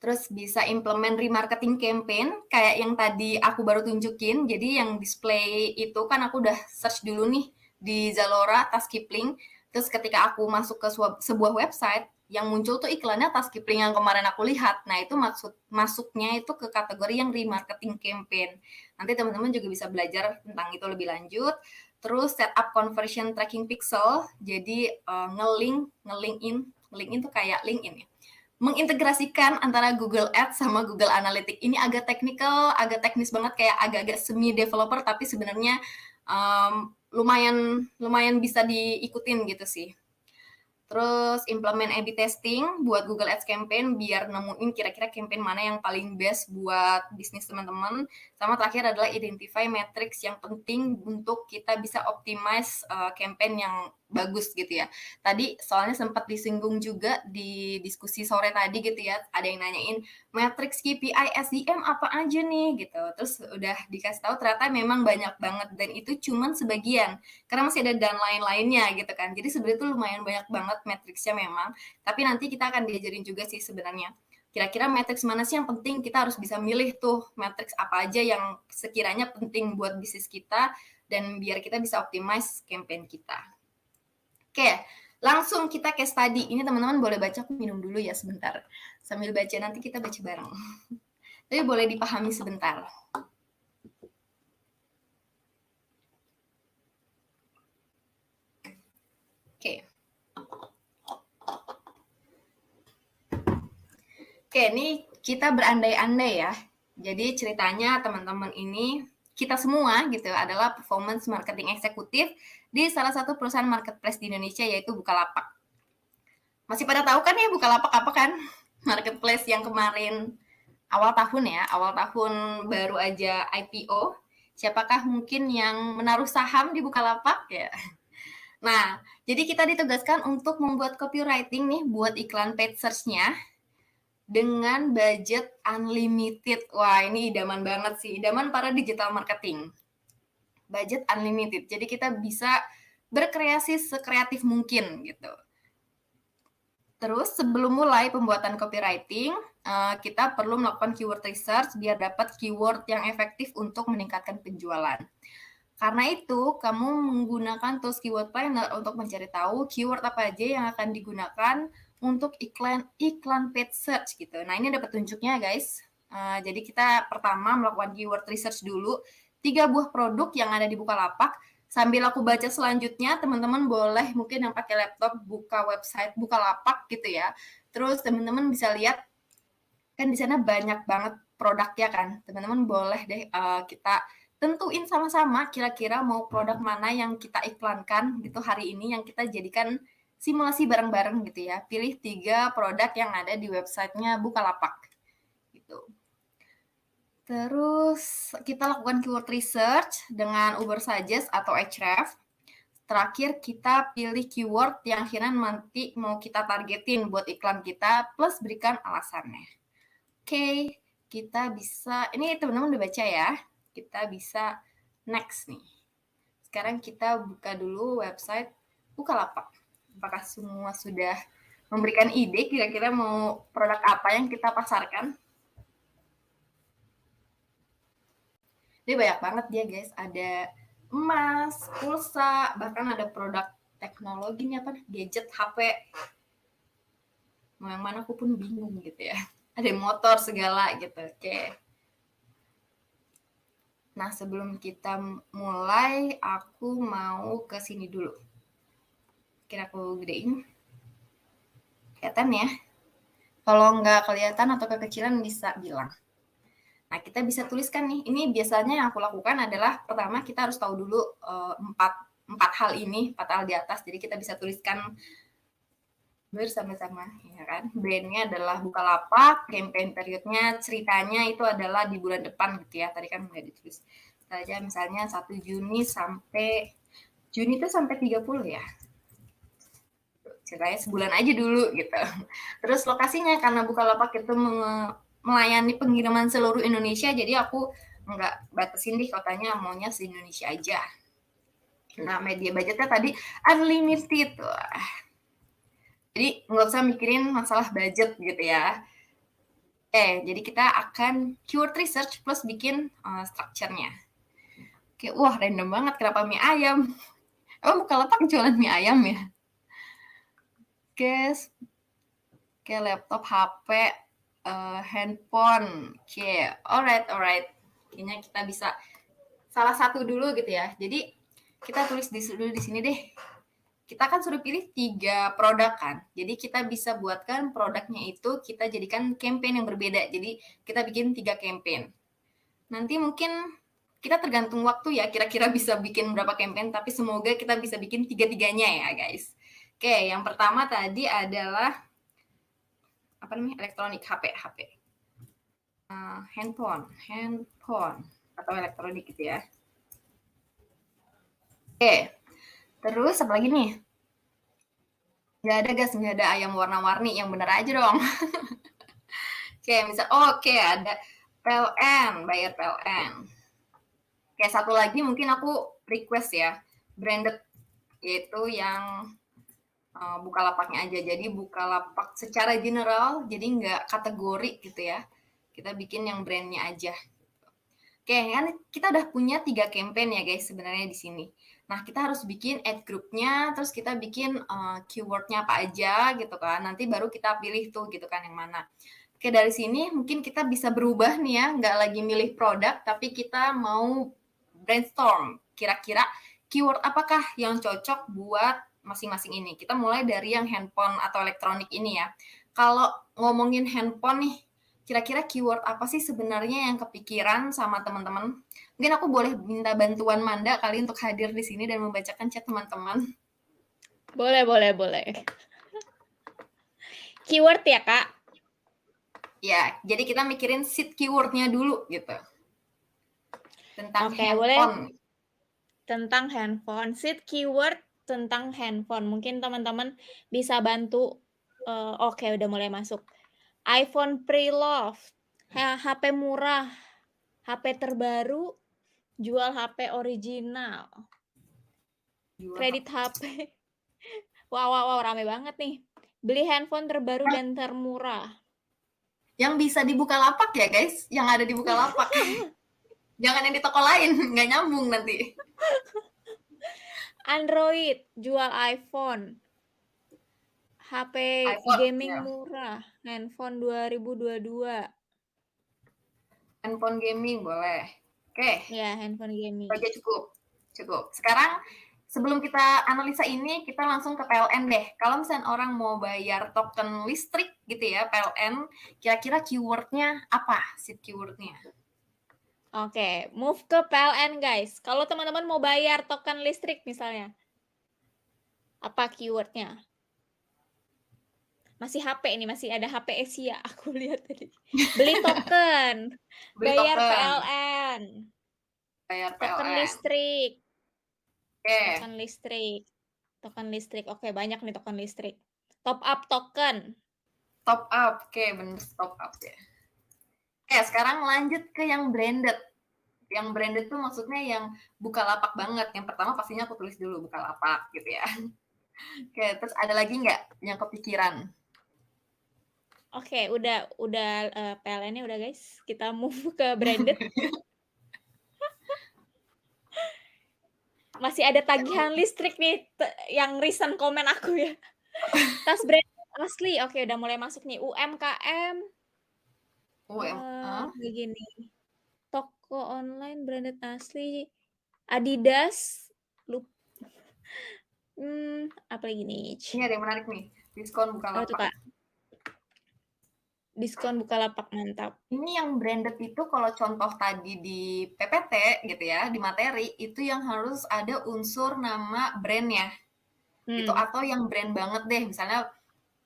Terus bisa implement remarketing campaign kayak yang tadi aku baru tunjukin. Jadi yang display itu kan aku udah search dulu nih di Zalora tas Kipling. Terus ketika aku masuk ke sebuah website, yang muncul tuh iklannya tas Kipling yang kemarin aku lihat. Nah, itu masuknya itu ke kategori yang remarketing campaign. Nanti teman-teman juga bisa belajar tentang itu lebih lanjut. Terus setup conversion tracking pixel. Jadi nge-link in tuh kayak LinkedIn ya, mengintegrasikan antara Google Ads sama Google Analytics. Ini agak teknikal, agak teknis banget, kayak agak-agak semi developer, tapi sebenarnya lumayan bisa diikutin gitu sih. Terus implement A/B testing buat Google Ads campaign biar nemuin kira-kira campaign mana yang paling best buat bisnis teman-teman. Sama terakhir adalah identify metrics yang penting untuk kita bisa optimize campaign yang bagus gitu ya. Tadi soalnya sempat disinggung juga di diskusi sore tadi gitu ya, ada yang nanyain matrix KPI SEM apa aja nih gitu. Terus udah dikasih tahu ternyata memang banyak banget dan itu cuman sebagian karena masih ada dan lain-lainnya gitu kan. Jadi sebenarnya itu lumayan banyak banget matriksnya memang, tapi nanti kita akan diajarin juga sih sebenarnya. Kira-kira matriks mana sih yang penting, kita harus bisa milih tuh matriks apa aja yang sekiranya penting buat bisnis kita dan biar kita bisa optimize campaign kita. Oke, langsung kita case study. Ini teman-teman boleh baca, aku minum dulu ya sebentar. Sambil baca nanti kita baca bareng. Tapi boleh dipahami sebentar. Oke. Oke, ini kita berandai-andai ya. Jadi ceritanya teman-teman ini, kita semua gitu adalah performance marketing eksekutif di salah satu perusahaan marketplace di Indonesia yaitu Bukalapak. Masih pada tahu kan ya Bukalapak apa kan? Marketplace yang kemarin awal tahun ya, awal tahun baru aja IPO. Siapakah mungkin yang menaruh saham di Bukalapak ya? Nah, jadi kita ditugaskan untuk membuat copywriting nih buat iklan paid search-nya dengan budget unlimited. Wah, ini idaman banget sih, idaman para digital marketing. Budget unlimited, jadi kita bisa berkreasi sekreatif mungkin gitu. Terus sebelum mulai pembuatan copywriting, kita perlu melakukan keyword research biar dapat keyword yang efektif untuk meningkatkan penjualan. Karena itu, kamu menggunakan tools Keyword Planner untuk mencari tahu keyword apa aja yang akan digunakan untuk iklan paid search gitu. Nah, ini ada petunjuknya guys. Jadi kita pertama melakukan keyword research dulu, 3 buah produk yang ada di Bukalapak. Sambil aku baca selanjutnya, teman-teman boleh mungkin yang pakai laptop buka website Bukalapak gitu ya. Terus teman-teman bisa lihat kan di sana banyak banget produknya kan. Teman-teman boleh deh kita tentuin sama-sama kira-kira mau produk mana yang kita iklankan gitu hari ini, yang kita jadikan simulasi bareng-bareng gitu ya. Pilih 3 produk yang ada di websitenya Bukalapak gitu. Terus kita lakukan keyword research dengan Ubersuggest atau Ahrefs. Terakhir kita pilih keyword yang akhirnya nanti mau kita targetin buat iklan kita plus berikan alasannya. Oke, kita bisa, ini teman-teman udah baca ya, kita bisa next nih. Sekarang kita buka dulu website Bukalapak. Apakah semua sudah memberikan ide kira-kira mau produk apa yang kita pasarkan. Jadi banyak banget dia guys, ada emas, pulsa, bahkan ada produk teknologinya apa, gadget, HP. Mau yang mana aku pun bingung gitu ya. Ada motor segala gitu. Oke. Nah, sebelum kita mulai, aku mau ke sini dulu. Kira aku gedein. Kelihatan ya? Kalau nggak kelihatan atau kekecilan bisa bilang. Nah, kita bisa tuliskan nih. Ini biasanya yang aku lakukan adalah pertama kita harus tahu dulu empat hal ini, 4 hal di atas. Jadi kita bisa tuliskan bersama-sama, ya kan? Brandnya adalah Bukalapak, campaign periodnya, ceritanya itu adalah di bulan depan gitu ya. Tadi kan udah ditulis. Saja misalnya 1 Juni sampai Juni itu sampai 30 ya. Ceritanya sebulan aja dulu gitu. Terus lokasinya karena Bukalapak itu melayani pengiriman seluruh Indonesia, jadi aku nggak batasin di kotanya, maunya se-Indonesia aja. Nah, media budgetnya tadi unlimited. Jadi nggak usah mikirin masalah budget gitu ya. Jadi kita akan keyword research plus bikin structure-nya. Oke, wah random banget kenapa mie ayam. Emang Bukalapak jualan mie ayam ya? Guys, kayak laptop, HP, handphone. Oke, alright. Kayaknya kita bisa salah satu dulu gitu ya. Jadi kita tulis dulu di sini deh. Kita kan suruh pilih 3 produk kan. Jadi kita bisa buatkan produknya itu kita jadikan campaign yang berbeda. Jadi kita bikin 3 campaign. Nanti mungkin kita tergantung waktu ya, kira-kira bisa bikin berapa campaign, tapi semoga kita bisa bikin 3-tiganya ya guys. Oke, yang pertama tadi adalah apa namanya, elektronik, HP. Handphone atau elektronik gitu ya. Oke, terus apa lagi nih? Nggak ada guys, nggak ada ayam warna-warni, yang bener aja dong. Oke, ada PLN, bayar PLN. Oke, satu lagi mungkin aku request ya, branded, yaitu yang Bukalapaknya aja. Jadi Bukalapak secara general, jadi nggak kategori gitu ya. Kita bikin yang brandnya aja. Oke, kan kita udah punya 3 campaign ya guys sebenarnya di sini. Nah, kita harus bikin ad groupnya, terus kita bikin keywordnya apa aja gitu kan. Nanti baru kita pilih tuh gitu kan yang mana. Oke, dari sini mungkin kita bisa berubah nih ya, nggak lagi milih produk, tapi kita mau brainstorm. Kira-kira keyword apakah yang cocok buat masing-masing ini. Kita mulai dari yang handphone atau elektronik ini ya. Kalau ngomongin handphone nih, kira-kira keyword apa sih sebenarnya yang kepikiran sama teman-teman? Mungkin aku boleh minta bantuan Manda kali untuk hadir di sini dan membacakan chat teman-teman. Boleh. Keyword ya, Kak? Ya, jadi kita mikirin seed keyword-nya dulu gitu. Tentang handphone. Boleh. Tentang handphone, seed keyword tentang handphone. Mungkin teman-teman bisa bantu. Oke, udah mulai masuk. iPhone pre-love, HP murah, HP terbaru, jual HP original, kredit HP. Wow, rame banget nih. Beli handphone terbaru dan termurah. Yang bisa di Bukalapak ya guys, yang ada di Bukalapak. Jangan yang di toko lain, nggak nyambung nanti. Android, jual iPhone. HP gaming ya. murah, handphone 2022. Handphone gaming boleh. Oke. Ya, handphone gaming. Oke, cukup. Sekarang sebelum kita analisa ini, kita langsung ke PLN deh. Kalau misalnya orang mau bayar token listrik gitu ya, PLN, kira-kira keywordnya apa? Seed keywordnya. Oke, move ke PLN guys. Kalau teman-teman mau bayar token listrik misalnya, apa keywordnya? Masih HP ini, masih ada HP Asia. Aku lihat tadi. Beli token, bayar token. PLN, bayar token PLN. listrik. Oke. Token listrik. Oke, banyak nih token listrik. Top up token. Top up, oke, bener top up ya. Oke, sekarang lanjut ke yang branded. Yang branded tuh maksudnya yang Bukalapak banget. Yang pertama pastinya aku tulis dulu Bukalapak gitu ya. Oke, terus ada lagi nggak yang kepikiran? Oke, udah PLN-nya udah guys. Kita move ke branded. Masih ada tagihan listrik nih yang recent komen aku ya. Tas branded asli. Oke, udah mulai masuk nih UMKM. Kayak gini. Toko online branded asli. Adidas. Apa lagi nih? Ini ada yang menarik nih, diskon Apa tuh, Bukalapak. Kak? Diskon Bukalapak, mantap. Ini yang branded itu kalau contoh tadi di PPT gitu ya, di materi, itu yang harus ada unsur nama brand-nya. Gitu, atau yang brand banget deh, misalnya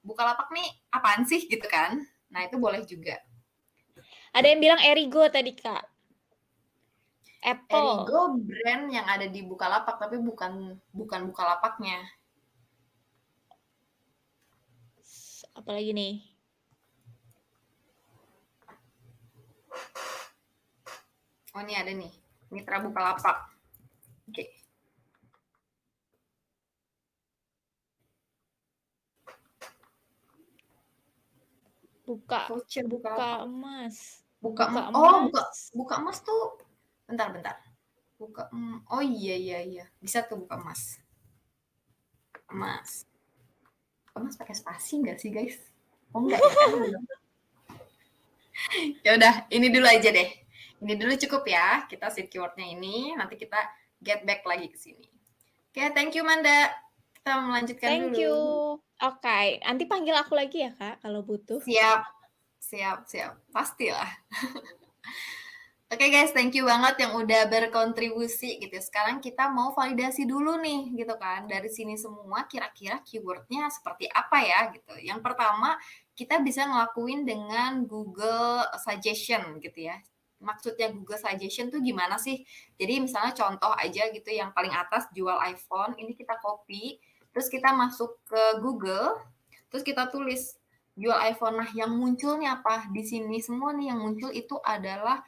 Bukalapak nih apaan sih gitu kan. Nah, itu boleh juga. Ada yang bilang Erigo tadi, Kak. Apple. Erigo brand yang ada di Bukalapak, tapi bukan Bukalapaknya. Apalagi nih? Oh, ini ada nih, Mitra Bukalapak. Oke. Buka Voucher Bukalapak. emas. Buka emas. Oh, buka emas tuh. Bentar. Oh iya. Bisa tuh buka emas. Emas pakai spasi nggak sih guys? Oh enggak ya kan? Ya udah, ini dulu aja deh. Ini dulu cukup ya. Kita save keywordnya ini. Nanti kita get back lagi ke sini. Oke, thank you Manda. Kita melanjutkan dulu. Thank you. Oke, nanti panggil aku lagi ya Kak kalau butuh. Siap. Pastilah. Oke guys, thank you banget yang udah berkontribusi gitu. Sekarang kita mau validasi dulu nih gitu kan. Dari sini semua kira-kira keywordnya seperti apa ya gitu. Yang pertama kita bisa ngelakuin dengan Google Suggestion gitu ya. Maksudnya Google Suggestion tuh gimana sih? Jadi misalnya contoh aja gitu yang paling atas jual iPhone, ini kita copy, terus kita masuk ke Google, terus kita tulis jual iPhone. Nah yang muncul nih apa? Di sini semua nih yang muncul itu adalah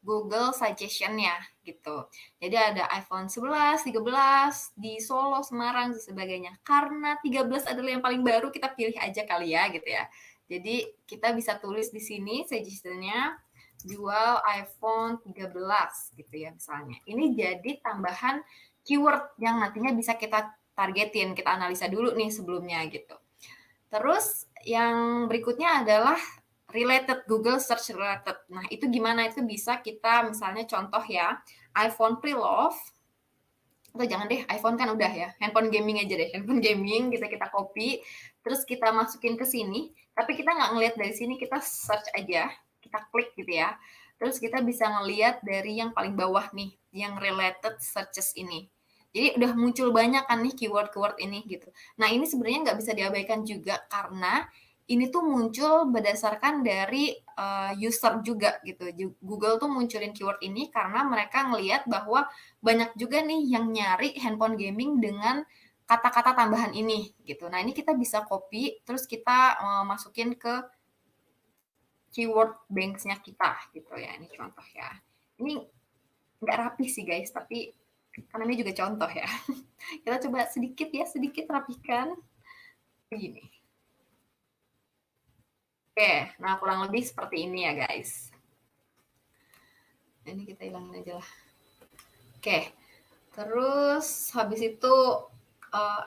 Google Suggestion-nya gitu. Jadi ada iPhone 11, 13 di Solo, Semarang dan sebagainya. Karena 13 adalah yang paling baru, kita pilih aja kali ya gitu ya. Jadi kita bisa tulis di sini suggestion-nya jual iPhone 13 gitu ya misalnya. Ini jadi tambahan keyword yang nantinya bisa kita targetin, kita analisa dulu nih sebelumnya gitu. Terus yang berikutnya adalah related, Google Search related. Nah, itu gimana? Itu bisa kita misalnya contoh ya, iPhone pre-love, atau jangan deh, iPhone kan udah ya, handphone gaming aja deh, handphone gaming kita copy, terus kita masukin ke sini, tapi kita nggak ngelihat dari sini, kita search aja, kita klik gitu ya, terus kita bisa ngelihat dari yang paling bawah nih, yang related searches ini. Jadi udah muncul banyak kan nih keyword-keyword ini gitu. Nah ini sebenarnya nggak bisa diabaikan juga karena ini tuh muncul berdasarkan dari user juga gitu. Google tuh munculin keyword ini karena mereka ngelihat bahwa banyak juga nih yang nyari handphone gaming dengan kata-kata tambahan ini gitu. Nah ini kita bisa copy terus kita masukin ke keyword banks-nya kita gitu ya. Ini contoh ya. Ini nggak rapi sih guys, tapi karena ini juga contoh ya. Kita coba sedikit rapikan. Begini. Oke, nah kurang lebih seperti ini ya guys. Ini kita hilangin aja lah. Oke, terus habis itu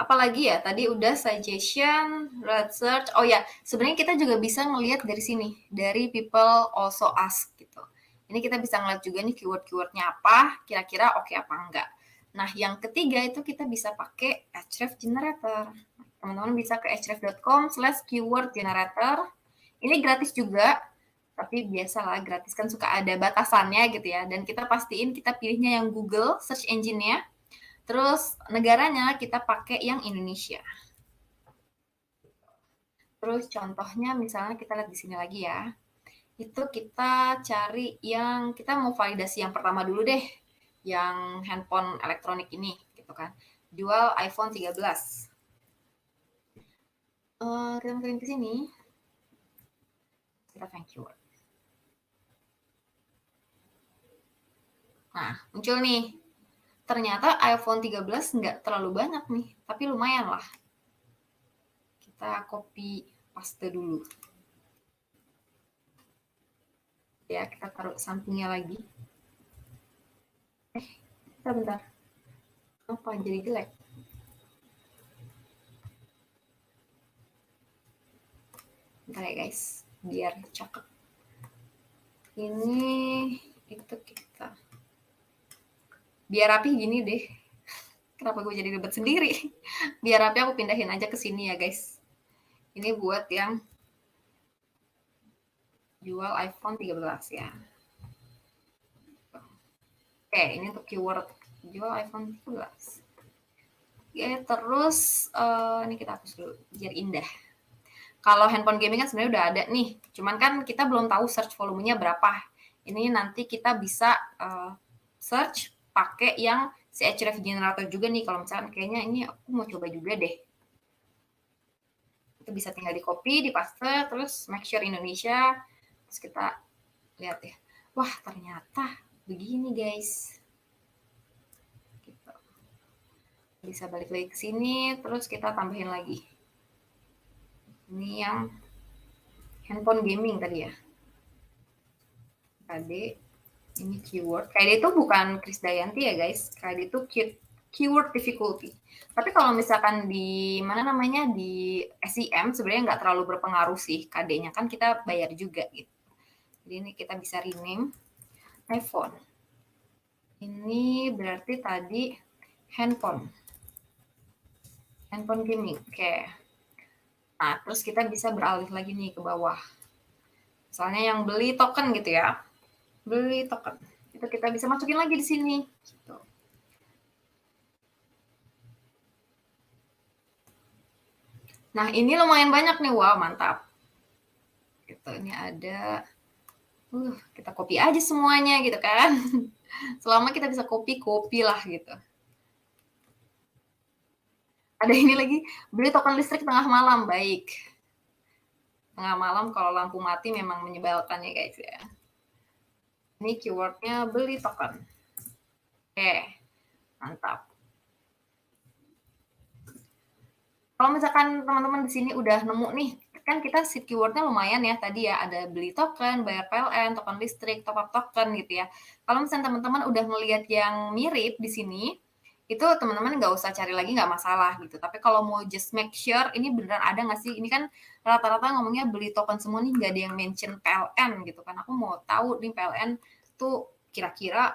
apalagi ya? Tadi udah suggestion, red search. Oh ya, sebenarnya kita juga bisa ngelihat dari sini, dari people also ask gitu. Ini kita bisa ngeliat juga nih keyword-keywordnya apa, kira-kira oke apa enggak. Nah, yang ketiga itu kita bisa pakai Ahrefs Generator. Teman-teman bisa ke ahrefs.com/keyword generator. Ini gratis juga, tapi biasalah gratis kan suka ada batasannya gitu ya. Dan kita pastiin kita pilihnya yang Google search engine-nya. Terus negaranya kita pakai yang Indonesia. Terus contohnya misalnya kita lihat di sini lagi ya. Itu kita cari yang kita mau validasi yang pertama dulu deh. Yang handphone elektronik ini gitu kan. Jual iPhone 13. Kita masukin ke sini. Kita find keyword. Nah, muncul nih. Ternyata iPhone 13 nggak terlalu banyak nih, tapi lumayan lah. Kita copy paste dulu. Ya, kita taruh sampingnya lagi. Bentar. Apa jadi jelek? Bentar ya guys, biar cakep. Ini itu kita. Biar rapi gini deh. Kenapa gue jadi ribet sendiri? Biar rapi aku pindahin aja ke sini ya guys. Ini buat yang jual iPhone 13 ya. Oke, ini untuk keyword jual iPhone 13. Oke, terus ini kita hapus dulu biar indah. Kalau handphone gaming kan sebenarnya udah ada nih, cuman kan kita belum tahu search volumenya berapa. Ini nanti kita bisa search pakai yang si href generator juga nih. Kalau misalkan kayaknya ini aku mau coba juga deh. Itu bisa tinggal di copy, di paste, terus make sure Indonesia. Terus kita lihat ya. Wah, ternyata begini guys. Gitu. Bisa balik lagi ke sini, terus kita tambahin lagi. Ini yang handphone gaming tadi ya. KD, ini keyword. KD itu bukan Krisdayanti ya guys. KD itu keyword difficulty. Tapi kalau misalkan di mana namanya di SEM sebenarnya nggak terlalu berpengaruh sih KD-nya, kan kita bayar juga gitu. Jadi ini kita bisa rename iPhone. Ini berarti tadi handphone gaming. Oke. Nah, terus kita bisa beralih lagi nih ke bawah. Misalnya yang beli token gitu ya. Beli token. Itu kita bisa masukin lagi di sini. Gitu. Nah, ini lumayan banyak nih. Wow, mantap. Gitu, ini ada. Kita copy aja semuanya gitu kan. Selama kita bisa copy lah gitu. Ada ini lagi, beli token listrik tengah malam. Baik. Tengah malam kalau lampu mati memang menyebalkan ya guys ya. Ini keywordnya beli token. Oke, mantap. Kalau misalkan teman-teman di sini udah nemu nih, kan kita seed keywordnya lumayan ya tadi ya, ada beli token, bayar PLN, token listrik, top up token gitu ya. Kalau misalnya teman-teman udah melihat yang mirip di sini, itu teman-teman nggak usah cari lagi, nggak masalah gitu. Tapi kalau mau just make sure ini beneran ada nggak sih? Ini kan rata-rata ngomongnya beli token semua nih, nggak ada yang mention PLN gitu kan. Aku mau tahu nih PLN tuh kira-kira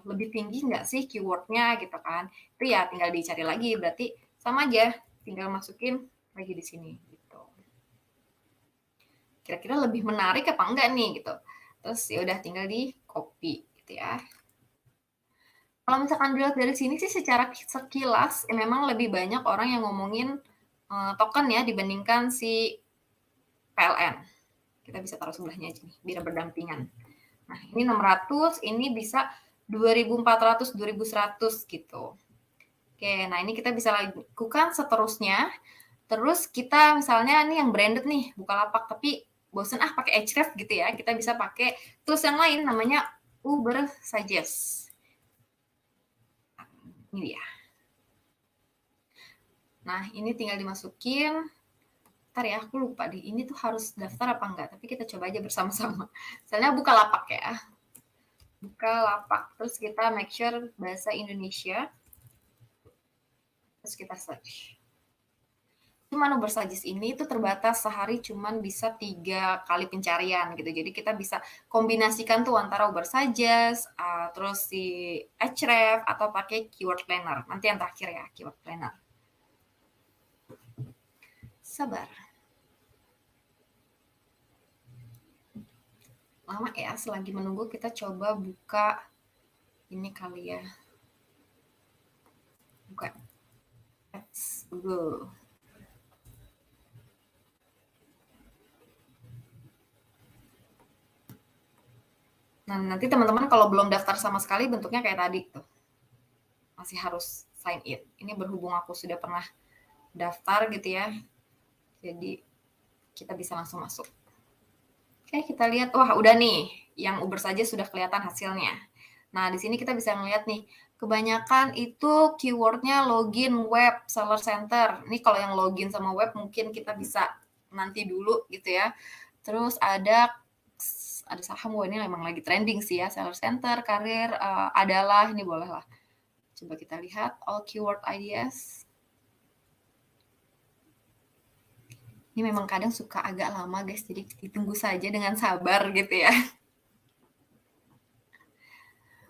lebih tinggi nggak sih keywordnya gitu kan. Itu ya tinggal dicari lagi, berarti sama aja, tinggal masukin lagi di sini gitu. Kira-kira lebih menarik apa enggak nih gitu. Terus ya udah tinggal di copy gitu ya. Kalau misalkan dilihat dari sini sih secara sekilas memang lebih banyak orang yang ngomongin token ya dibandingkan si PLN. Kita bisa taruh sebelahnya aja nih biar berdampingan. Nah, ini 600, ini bisa 2400, 2100 gitu. Oke, nah ini kita bisa lakukan seterusnya. Terus kita misalnya ini yang branded nih, Bukalapak, tapi bosen pakai Ahrefs gitu ya. Kita bisa pakai tools yang lain namanya Uber Suggest. Ini dia. Nah, ini tinggal dimasukin. Ntar ya, aku lupa deh. Ini tuh harus daftar apa enggak? Tapi kita coba aja bersama-sama. Misalnya Bukalapak ya. Bukalapak. Terus kita make sure bahasa Indonesia. Terus kita search. Cuman Uber Suggest ini itu terbatas sehari cuman bisa 3 kali pencarian gitu. Jadi kita bisa kombinasikan tuh antara Uber Suggest, terus si Ahrefs atau pakai keyword planner. Nanti yang terakhir ya, keyword planner. Sabar. Lama ya, selagi menunggu kita coba buka ini kali ya. Buka Ads Google. Nah, nanti teman-teman kalau belum daftar sama sekali bentuknya kayak tadi tuh. Masih harus sign in. Ini berhubung aku sudah pernah daftar gitu ya. Jadi kita bisa langsung masuk. Oke, kita lihat. Wah, udah nih. Yang Uber saja sudah kelihatan hasilnya. Nah, di sini kita bisa melihat nih, kebanyakan itu keywordnya login web seller center. Ini kalau yang login sama web mungkin kita bisa nanti dulu gitu ya. Terus ada saham, ini memang lagi trending sih ya, seller center, karir, adalah, ini boleh lah. Coba kita lihat all keyword ideas. Ini memang kadang suka agak lama guys, jadi ditunggu saja dengan sabar gitu ya.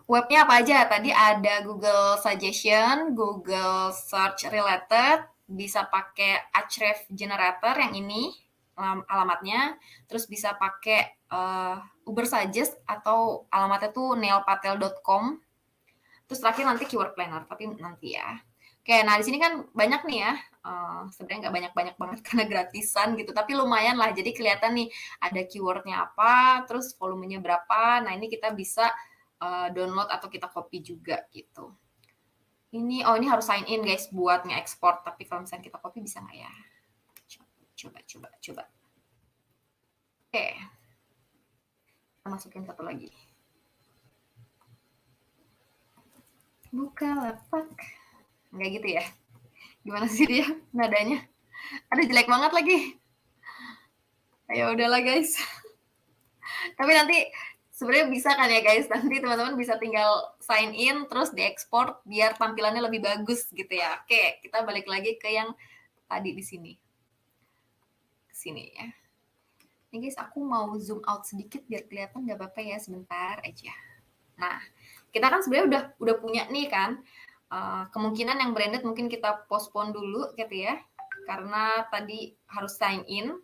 Webnya apa aja? Tadi ada Google Suggestion, Google Search Related, bisa pakai Ahrefs Generator yang ini alamatnya, terus bisa pakai Uber Suggest atau alamatnya tuh neilpatel.com. Terus terakhir nanti keyword planner, tapi nanti ya. Oke, nah di sini kan banyak nih ya, sebenarnya nggak banyak-banyak banget karena gratisan gitu, tapi lumayan lah. Jadi kelihatan nih ada keywordnya apa, terus volumenya berapa. Nah ini kita bisa download atau kita copy juga gitu. Ini harus sign in guys buat nge-export. Tapi kalau misalnya kita copy bisa nggak ya? Coba. Oke, kita masukin satu lagi. Bukalapak. Nggak gitu ya? Gimana sih dia nadanya? Aduh jelek banget lagi. Ya udahlah guys. Tapi nanti sebenarnya bisa kan ya guys, nanti teman-teman bisa tinggal sign in terus diekspor biar tampilannya lebih bagus gitu ya. Oke, kita balik lagi ke yang tadi di sini. Ke sini ya. Ini guys, aku mau zoom out sedikit biar kelihatan, nggak apa-apa ya, sebentar aja. Nah, kita kan sebenarnya udah punya nih kan, kemungkinan yang branded mungkin kita postpone dulu gitu ya, karena tadi harus sign in,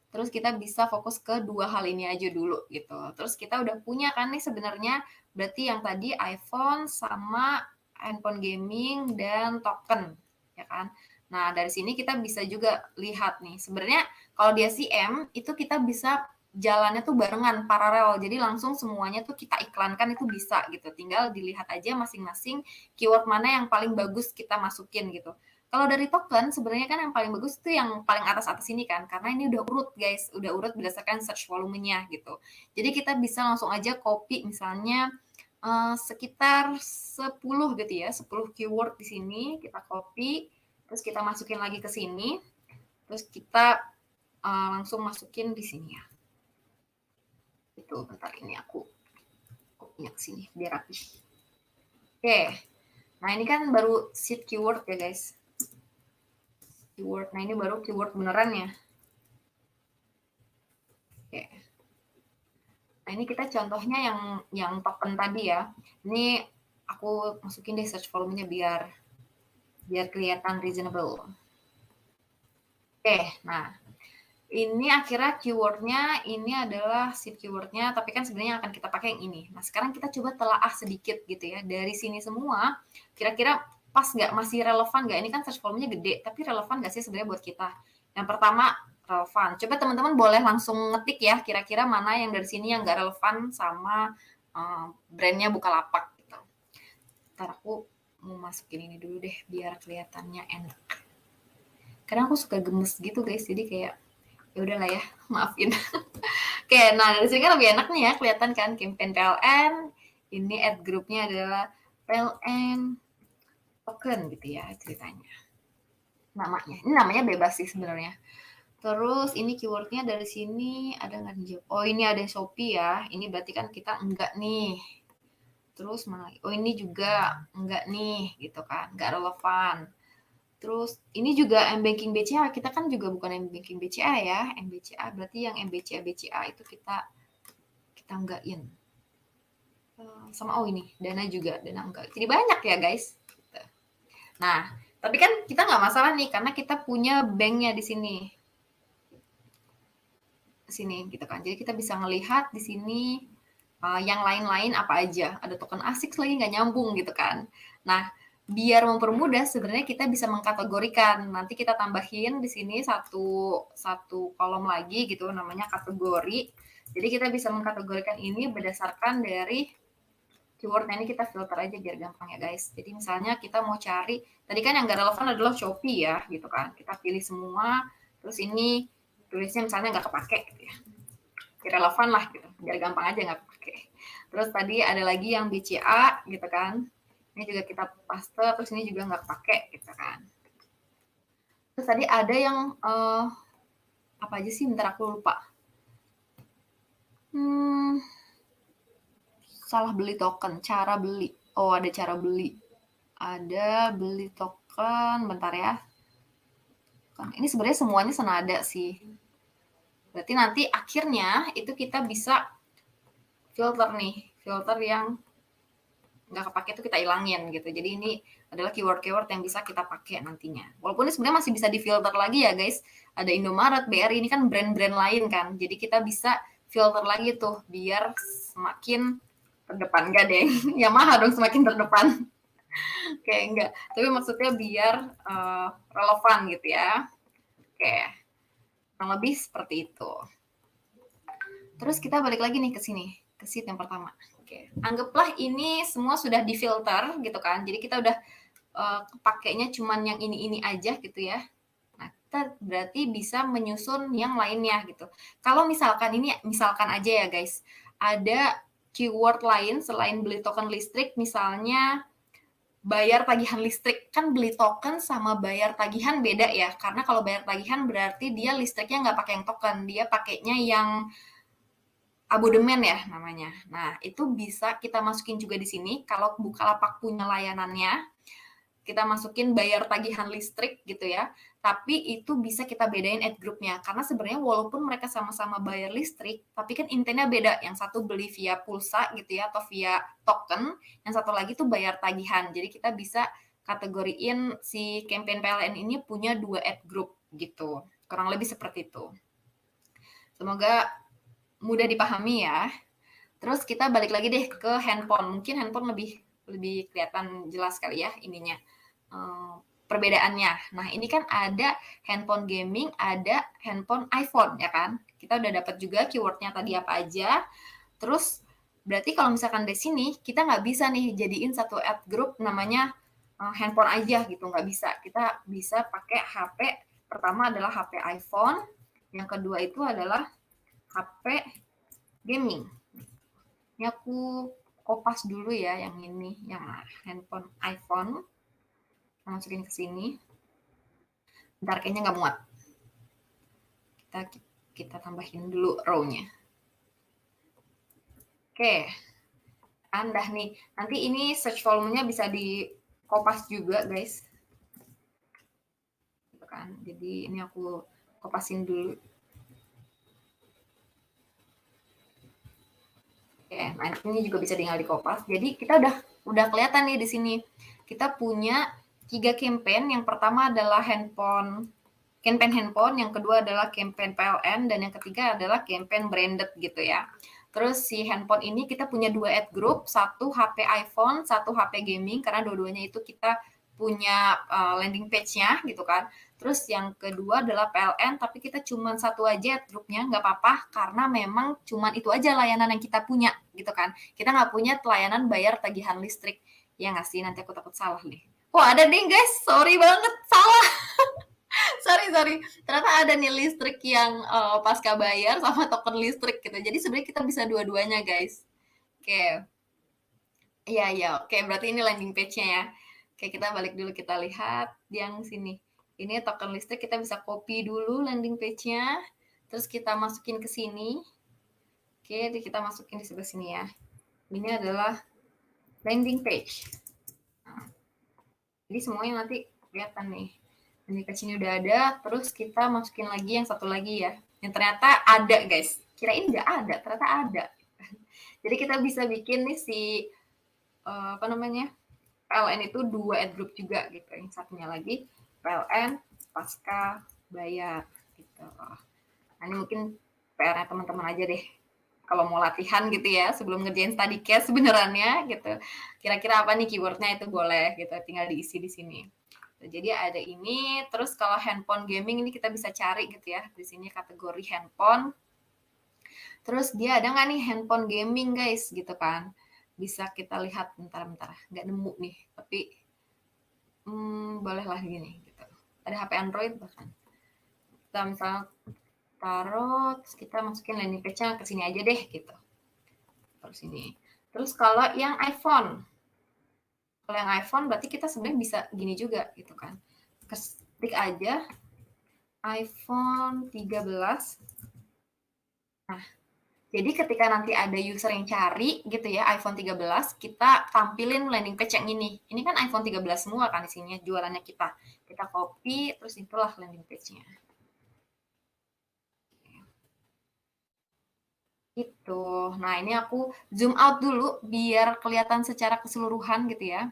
terus kita bisa fokus ke dua hal ini aja dulu gitu. Terus kita udah punya kan nih sebenarnya, berarti yang tadi iPhone sama handphone gaming dan token, ya kan. Nah, dari sini kita bisa juga lihat nih, sebenarnya kalau di SEM itu kita bisa jalannya tuh barengan, paralel. Jadi langsung semuanya tuh kita iklankan itu bisa gitu. Tinggal dilihat aja masing-masing keyword mana yang paling bagus kita masukin gitu. Kalau dari token sebenarnya kan yang paling bagus itu yang paling atas-atas ini kan, karena ini udah urut guys, udah urut berdasarkan search volumenya gitu. Jadi kita bisa langsung aja copy misalnya sekitar 10 gitu ya, 10 keyword di sini kita copy, terus kita masukin lagi ke sini, terus kita langsung masukin di sini ya. Itu bentar, ini aku copy ke sini biar rapi. Oke, nah ini kan baru seed keyword ya guys. Keyword. Nah, ini baru keyword beneran ya. Oke. Nah, ini kita contohnya yang token tadi ya. Ini aku masukin deh search volumenya biar kelihatan reasonable. Oke, nah ini akhirnya keywordnya ini adalah seed keywordnya, tapi kan sebenarnya akan kita pakai yang ini. Nah, sekarang kita coba telaah sedikit gitu ya. Dari sini semua, kira-kira pas nggak, masih relevan nggak? Ini kan search volumenya gede, tapi relevan nggak sih sebenarnya buat kita? Yang pertama, relevan. Coba teman-teman boleh langsung ngetik ya, kira-kira mana yang dari sini yang nggak relevan sama brandnya Bukalapak gitu. Ntar aku mau masukin ini dulu deh, biar kelihatannya enak. Kadang aku suka gemes gitu guys, jadi kayak ya udahlah ya, maafin. Oke, nah dari sini kan lebih enak nih ya, kelihatan kan campaign PLN, ini ad grupnya adalah PLN token gitu ya ceritanya. Namanya, ini namanya bebas sih sebenarnya. Terus ini keywordnya dari sini ada nggak nih? Oh ini ada Shopee ya, ini berarti kan kita enggak nih. Terus mana lagi? Oh ini juga enggak nih, gitu kan, nggak relevan. Terus ini juga M-Banking BCA, kita kan juga bukan M-Banking BCA ya, MBCA, berarti yang MBCA BCA itu kita enggak-in. Sama ini, Dana juga, Dana enggak. Jadi banyak ya guys. Nah, tapi kan kita nggak masalah nih, karena kita punya banknya di sini. Sini gitu kan. Jadi kita bisa ngelihat di sini yang lain-lain apa aja. Ada token ASICS lagi nggak nyambung gitu kan. Nah, biar mempermudah sebenarnya kita bisa mengkategorikan. Nanti kita tambahin di sini satu kolom lagi gitu namanya kategori. Jadi kita bisa mengkategorikan ini berdasarkan dari keyword. Nah, ini kita filter aja biar gampang ya guys. Jadi misalnya kita mau cari, tadi kan yang nggak relevan adalah Shopee ya gitu kan. Kita pilih semua, terus ini tulisnya misalnya nggak kepake gitu ya. Relevan lah gitu, biar gampang aja nggak kepake. Terus tadi ada lagi yang BCA gitu kan. Ini juga kita paste, terus ini juga nggak pakai gitu kan. Terus tadi ada yang apa aja sih? Bentar aku lupa. Salah beli token, cara beli. Oh, ada cara beli. Ada beli token, bentar ya. Ini sebenarnya semuanya senada sih. Berarti nanti akhirnya itu kita bisa filter nih, filter yang nggak kepake itu kita ilangin gitu. Jadi ini adalah keyword-keyword yang bisa kita pakai nantinya. Walaupun ini sebenarnya masih bisa difilter lagi ya guys. Ada Indomaret, BRI, ini kan brand-brand lain kan. Jadi kita bisa filter lagi tuh biar semakin terdepan. Enggak deh, Yamaha dong semakin terdepan. Oke, enggak. Tapi maksudnya biar relevan gitu ya. Oke, kurang lebih seperti itu. Terus kita balik lagi nih ke sini, ke sheet yang pertama. Oke, anggaplah ini semua sudah difilter gitu kan. Jadi kita udah pakainya cuman yang ini aja gitu ya. Nah, kita berarti bisa menyusun yang lainnya gitu. Kalau misalkan ini, misalkan aja ya guys, ada keyword lain selain beli token listrik, misalnya bayar tagihan listrik. Kan beli token sama bayar tagihan beda ya. Karena kalau bayar tagihan berarti dia listriknya nggak pakai yang token, dia pakainya yang abodemen ya namanya. Nah, itu bisa kita masukin juga di sini. Kalau Bukalapak punya layanannya, kita masukin bayar tagihan listrik gitu ya. Tapi itu bisa kita bedain ad groupnya. Karena sebenarnya walaupun mereka sama-sama bayar listrik, tapi kan intinya beda. Yang satu beli via pulsa gitu ya, atau via token. Yang satu lagi tuh bayar tagihan. Jadi kita bisa kategoriin si campaign PLN ini punya 2 ad group gitu. Kurang lebih seperti itu. Semoga mudah dipahami ya. Terus kita balik lagi deh ke handphone. Mungkin handphone lebih kelihatan jelas kali ya ininya. Perbedaannya. Nah, ini kan ada handphone gaming, ada handphone iPhone ya kan. Kita udah dapat juga keywordnya tadi apa aja. Terus berarti kalau misalkan di sini kita nggak bisa nih jadiin satu ad group namanya handphone aja gitu, nggak bisa. Kita bisa pakai HP. Pertama adalah HP iPhone, yang kedua itu adalah HP gaming. Ini aku kopas dulu ya yang ini, yang handphone iPhone. Masukin ke sini. Bentar, kayaknya nggak muat. Kita tambahin dulu row-nya. Oke. Dah nih. Nanti ini search volume-nya bisa dikopas juga, guys. Gitu kan. Jadi ini aku kopasin dulu. Oke, nah ini juga bisa tinggal dikopas. Jadi kita udah kelihatan nih di sini. Kita punya 3 campaign. Yang pertama adalah campaign handphone, yang kedua adalah campaign PLN, dan yang ketiga adalah campaign branded gitu ya. Terus si handphone ini kita punya 2 ad group, satu HP iPhone, satu HP gaming, karena dua-duanya itu kita punya landing page-nya gitu kan. Terus yang kedua adalah PLN, tapi kita cuma satu aja ad group-nya, nggak apa-apa, karena memang cuma itu aja layanan yang kita punya gitu kan. Kita nggak punya layanan bayar tagihan listrik. Ya nggak sih? Nanti aku takut salah nih. Wah, ada nih guys, sorry banget, salah. sorry. Ternyata ada nih listrik yang pasca bayar sama token listrik gitu. Jadi sebenarnya kita bisa dua-duanya guys. Oke. Iya. Oke, berarti ini landing page-nya ya. Oke, kita balik dulu, kita lihat yang sini. Ini token listrik, kita bisa copy dulu landing page-nya. Terus kita masukin ke sini. Oke, kita masukin di sebelah sini ya. Ini adalah landing page. Nah, jadi semuanya nanti kelihatan nih. Landing page ini udah ada, terus kita masukin lagi yang satu lagi ya. Yang ternyata ada guys. Kirain nggak ada, ternyata ada. Jadi kita bisa bikin nih si PLN itu 2 ad group juga gitu. Yang satunya lagi PLN pasca bayar gitu. Nah, ini mungkin PR-nya teman-teman aja deh. Kalau mau latihan gitu ya, sebelum ngerjain study case sebenarnya gitu. Kira-kira apa nih keywordnya itu boleh gitu, tinggal diisi di sini. Jadi ada ini, terus kalau handphone gaming ini kita bisa cari gitu ya. Di sini kategori handphone. Terus dia ada nggak nih handphone gaming guys gitu kan. Bisa kita lihat bentar. Nggak nemu nih, tapi bolehlah gini gitu. Ada HP Android bahkan. Kita misalnya taruh, terus kita masukin landing page-nya ke sini aja deh gitu. Terus ini. Terus kalau yang iPhone. Kalau yang iPhone berarti kita sebenarnya bisa gini juga gitu kan. Ketik aja iPhone 13. Nah, jadi ketika nanti ada user yang cari gitu ya iPhone 13, kita tampilin landing page yang ini. Ini kan iPhone 13 semua kan isinya jualannya kita. Kita copy, terus itulah landing page-nya. Gitu. Nah, ini aku zoom out dulu biar kelihatan secara keseluruhan gitu ya.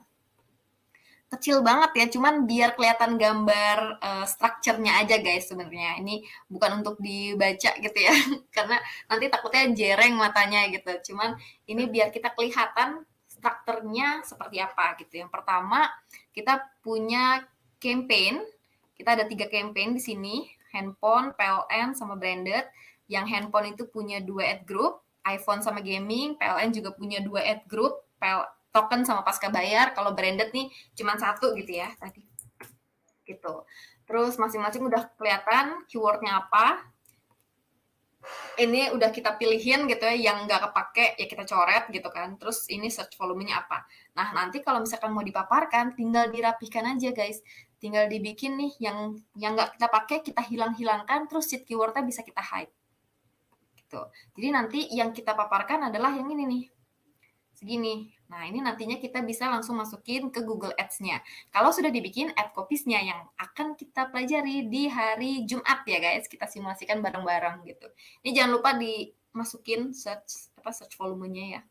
Kecil banget ya, cuman biar kelihatan gambar structure-nya aja guys sebenarnya. Ini bukan untuk dibaca gitu ya, karena nanti takutnya jereng matanya gitu. Cuman ini biar kita kelihatan strukturnya seperti apa gitu. Yang pertama, kita punya campaign. Kita ada 3 campaign di sini, handphone, PLN, sama branded. Yang handphone itu punya 2 ad group, iPhone sama gaming, PLN juga punya 2 ad group, token sama pasca bayar. Kalau branded nih cuma 1 gitu ya tadi. Gitu. Terus masing-masing udah kelihatan keywordnya apa. Ini udah kita pilihin gitu ya, yang nggak kepake ya kita coret gitu kan. Terus ini search volumenya apa. Nah, nanti kalau misalkan mau dipaparkan, tinggal dirapihkan aja guys. Tinggal dibikin nih yang nggak kita pakai, kita hilangkan, terus sheet keywordnya bisa kita hide. Gitu. Jadi nanti yang kita paparkan adalah yang ini nih. Segini. Nah, ini nantinya kita bisa langsung masukin ke Google Ads-nya. Kalau sudah dibikin ad copies-nya yang akan kita pelajari di hari Jumat ya guys, kita simulasikan bareng-bareng gitu. Ini jangan lupa dimasukin search volumenya ya.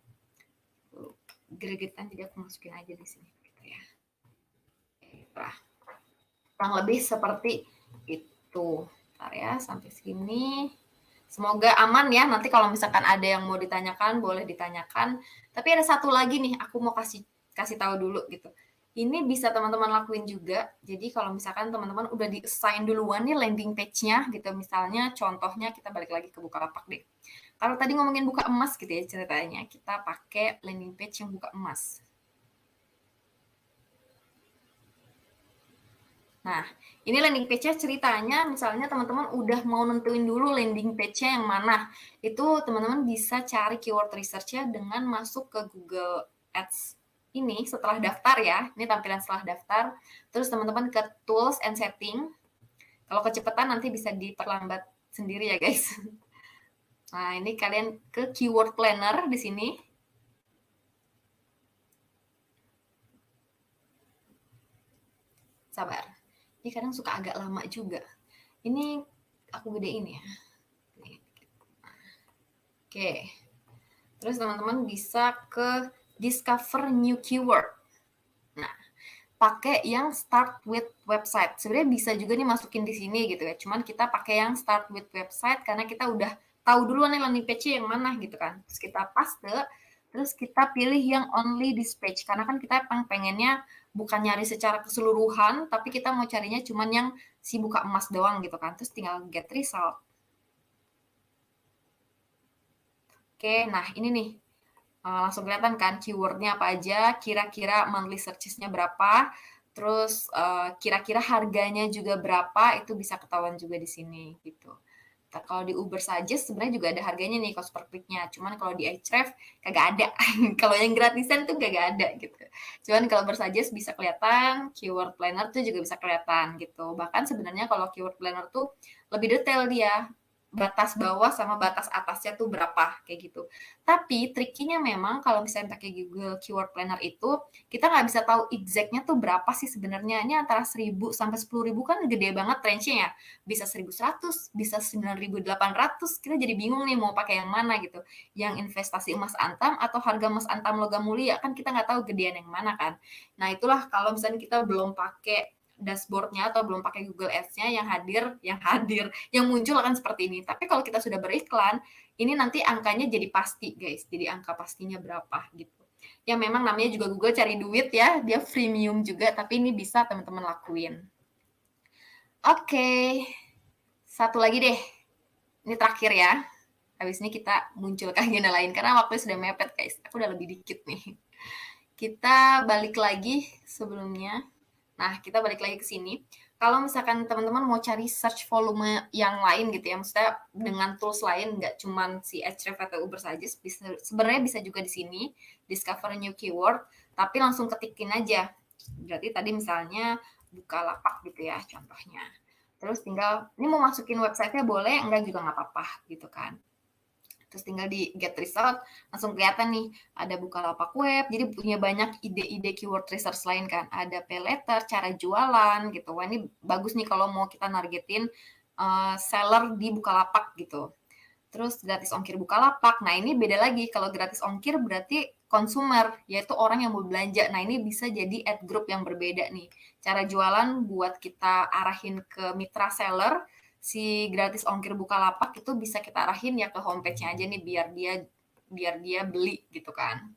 Gregetan, jadi aku masukin aja di sini gitu ya. Nah, kurang lebih seperti itu. Bentar ya, sampai segini. Semoga aman ya. Nanti kalau misalkan ada yang mau ditanyakan, boleh ditanyakan. Tapi ada satu lagi nih, aku mau kasih tahu dulu gitu. Ini bisa teman-teman lakuin juga. Jadi kalau misalkan teman-teman udah di-assign duluan nih landing page-nya gitu. Misalnya contohnya kita balik lagi ke Bukalapak deh. Kalau tadi ngomongin buka emas gitu ya ceritanya, kita pakai landing page yang buka emas. Nah, ini landing page-nya ceritanya misalnya teman-teman udah mau nentuin dulu landing page-nya yang mana. Itu teman-teman bisa cari keyword research-nya dengan masuk ke Google Ads ini setelah daftar ya. Ini tampilan setelah daftar. Terus teman-teman ke Tools and Setting. Kalau kecepatan nanti bisa diperlambat sendiri ya guys. Nah, ini kalian ke Keyword Planner di sini. Sabar. Ini kadang suka agak lama juga. Ini aku gedein ya. Oke. Terus teman-teman bisa ke discover new keyword. Nah, pakai yang start with website. Sebenarnya bisa juga nih masukin di sini gitu ya. Cuman kita pakai yang start with website karena kita udah tahu duluan nih landing page yang mana gitu kan. Terus kita paste, terus kita pilih yang only this page. Karena kan kita pengennya bukan nyari secara keseluruhan, tapi kita mau carinya cuman yang si buka emas doang gitu kan. Terus tinggal get result. Oke, nah ini nih. Langsung kelihatan kan keywordnya apa aja, kira-kira monthly searches-nya berapa, terus kira-kira harganya juga berapa, itu bisa ketahuan juga di sini gitu. Nah, kalau di Uber saja sebenarnya juga ada harganya nih cost per click-nya. Cuman kalau di Ahrefs kagak ada. Kalau yang gratisan tuh kagak ada gitu. Cuman kalau Bersuggest bisa kelihatan, keyword planner tuh juga bisa kelihatan gitu. Bahkan sebenarnya kalau keyword planner tuh lebih detail dia, batas bawah sama batas atasnya tuh berapa kayak gitu. Tapi trikinya memang kalau misalnya pakai Google Keyword Planner itu kita nggak bisa tahu exactnya tuh berapa sih sebenarnya. Ini antara 1.000 sampai 10.000 kan gede banget range-nya ya. Bisa 1.100, bisa 9.800. Kita jadi bingung nih mau pakai yang mana gitu. Yang investasi emas antam atau harga emas antam logam mulia kan kita nggak tahu gedean yang mana kan. Nah itulah kalau misalnya kita belum pakai dashboard-nya atau belum pakai Google Ads-nya yang muncul akan seperti ini. Tapi kalau kita sudah beriklan, ini nanti angkanya jadi pasti, guys. Jadi angka pastinya berapa gitu. Ya memang namanya juga Google cari duit ya, dia freemium juga, tapi ini bisa teman-teman lakuin. Oke, satu lagi deh. Ini terakhir ya. Habis ini kita munculkan agenda lain, karena waktunya sudah mepet, guys. Aku udah lebih dikit nih. Kita balik lagi sebelumnya. Nah, kita balik lagi ke sini. Kalau misalkan teman-teman mau cari search volume yang lain gitu ya, maksudnya dengan tools lain, nggak cuma si Ahrefs atau Uber saja, sebenarnya bisa juga di sini, discover new keyword. tapi langsung ketikin aja. Berarti tadi misalnya Bukalapak gitu ya contohnya. Terus tinggal, ini mau masukin websitenya boleh, enggak juga nggak apa-apa gitu kan. Terus tinggal di get result, langsung kelihatan nih, ada Bukalapak web, jadi punya banyak ide-ide keyword research lain kan. Ada pay letter, cara jualan gitu. Wah ini bagus nih kalau mau kita nargetin seller di Bukalapak gitu. Terus gratis ongkir Bukalapak. Nah, ini beda lagi. Kalau gratis ongkir berarti consumer, yaitu orang yang mau belanja. Nah, ini bisa jadi ad group yang berbeda nih. Cara jualan buat kita arahin ke mitra seller, si gratis ongkir Bukalapak itu bisa kita arahin ya ke homepage-nya aja nih biar dia beli gitu kan.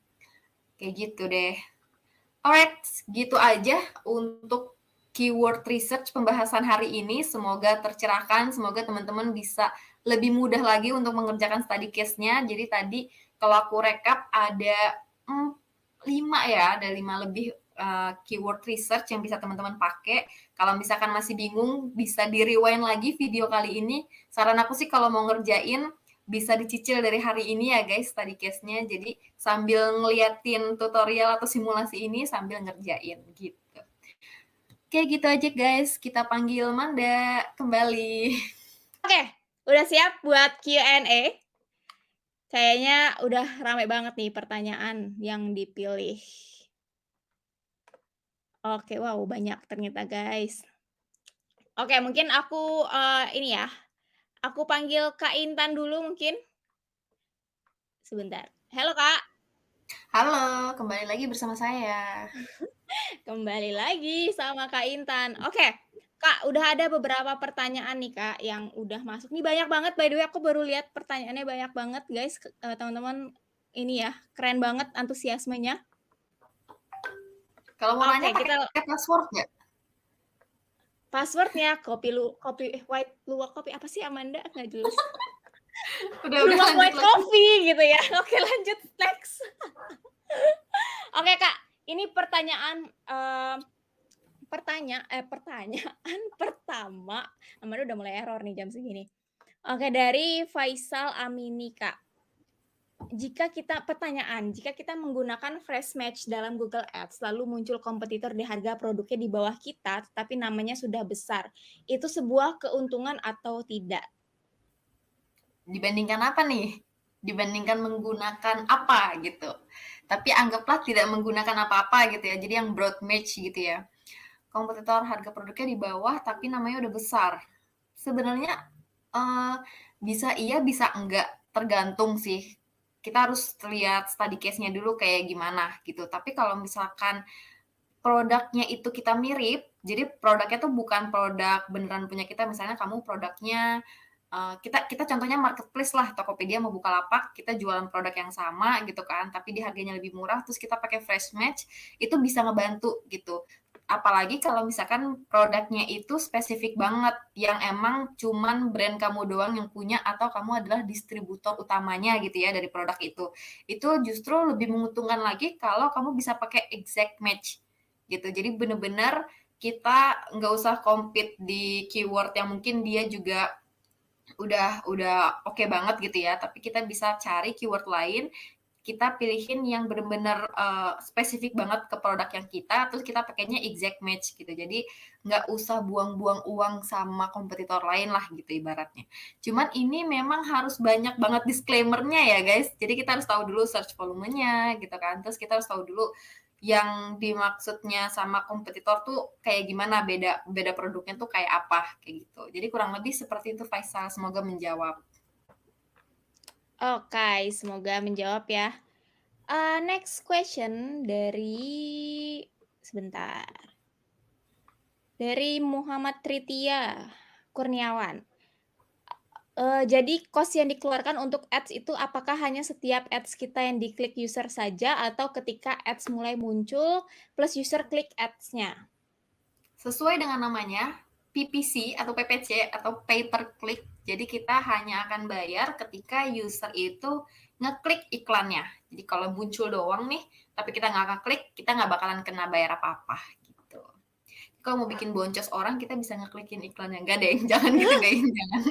Kayak gitu deh. Alright, gitu aja untuk keyword research pembahasan hari ini. Semoga tercerahkan, semoga teman-teman bisa lebih mudah lagi untuk mengerjakan study case-nya. Jadi tadi kalau aku rekap ada 5 ya, ada 5 lebih keyword research yang bisa teman-teman pakai. Kalau misalkan masih bingung, bisa di-rewind lagi video kali ini. Saran aku sih kalau mau ngerjain, bisa dicicil dari hari ini ya guys study case-nya. Jadi sambil ngeliatin tutorial atau simulasi ini sambil ngerjain gitu. Oke, gitu aja guys. Kita panggil Manda kembali. Oke, udah siap buat Q&A? Kayaknya udah rame banget nih pertanyaan yang dipilih. Oke, wow banyak ternyata guys. Oke, mungkin aku ini ya, aku panggil Kak Intan dulu mungkin. Sebentar. Halo Kak. Halo, kembali lagi bersama saya. Kembali lagi sama Kak Intan. Oke, Kak, udah ada beberapa pertanyaan nih Kak yang udah masuk. Nih banyak banget, by the way aku baru lihat pertanyaannya banyak banget guys. Teman-teman ini ya, keren banget antusiasmenya. Kalau mau nanya Oke, kita pakai password nggak? passwordnya white luwak kopi apa sih Amanda? Nggak jelas. Udah Luwak lanjut white lagi. coffee gitu ya. Oke, lanjut next. Oke Kak, ini pertanyaan pertanyaan pertama. Amanda udah mulai error nih jam segini. Oke, dari Faisal Amini, Kak. Jika kita menggunakan fresh match dalam Google Ads, lalu muncul kompetitor di harga produknya di bawah kita, tetapi namanya sudah besar, itu sebuah keuntungan atau tidak? Dibandingkan apa nih? Dibandingkan menggunakan apa gitu. Tapi anggaplah tidak menggunakan apa-apa gitu ya. Jadi yang broad match gitu ya. Kompetitor harga produknya di bawah tapi namanya udah besar. Sebenarnya bisa iya, bisa enggak. Tergantung sih. Kita harus lihat study case-nya dulu kayak gimana gitu. Tapi kalau misalkan produknya itu kita mirip, jadi produknya tuh bukan produk beneran punya kita, misalnya kamu produknya kita contohnya marketplace lah, Tokopedia mau Bukalapak, kita jualan produk yang sama gitu kan, tapi di harganya lebih murah, terus kita pakai fresh match, itu bisa ngebantu gitu. Apalagi kalau misalkan produknya itu spesifik banget, yang emang cuman brand kamu doang yang punya, atau kamu adalah distributor utamanya gitu ya dari produk itu. Itu justru lebih menguntungkan lagi kalau kamu bisa pakai exact match gitu. Jadi bener-bener kita nggak usah compete di keyword yang mungkin dia juga udah oke banget gitu ya, tapi kita bisa cari keyword lain, kita pilihin yang benar-benar spesifik banget ke produk yang kita, terus kita pakainya exact match gitu. Jadi nggak usah buang-buang uang sama kompetitor lain lah gitu ibaratnya. Cuman ini memang harus banyak banget disclaimer-nya ya guys. Jadi kita harus tahu dulu search volumenya gitu kan. Terus kita harus tahu dulu yang dimaksudnya sama kompetitor tuh kayak gimana, beda produknya tuh kayak apa kayak gitu. Jadi kurang lebih seperti itu Faisal, semoga menjawab. Oke, semoga menjawab ya. Next question sebentar. Dari Muhammad Tritia Kurniawan. Jadi cost yang dikeluarkan untuk ads itu apakah hanya setiap ads kita yang diklik user saja atau ketika ads mulai muncul plus user klik ads-nya? Sesuai dengan namanya, PPC atau PPC atau pay per click. Jadi kita hanya akan bayar ketika user itu ngeklik iklannya. Jadi kalau muncul doang nih, tapi kita nggak ngeklik, kita nggak bakalan kena bayar apa-apa gitu. Kalau mau bikin boncos orang, kita bisa ngeklikin iklannya. Enggak deh, jangan gitu guys, jangan.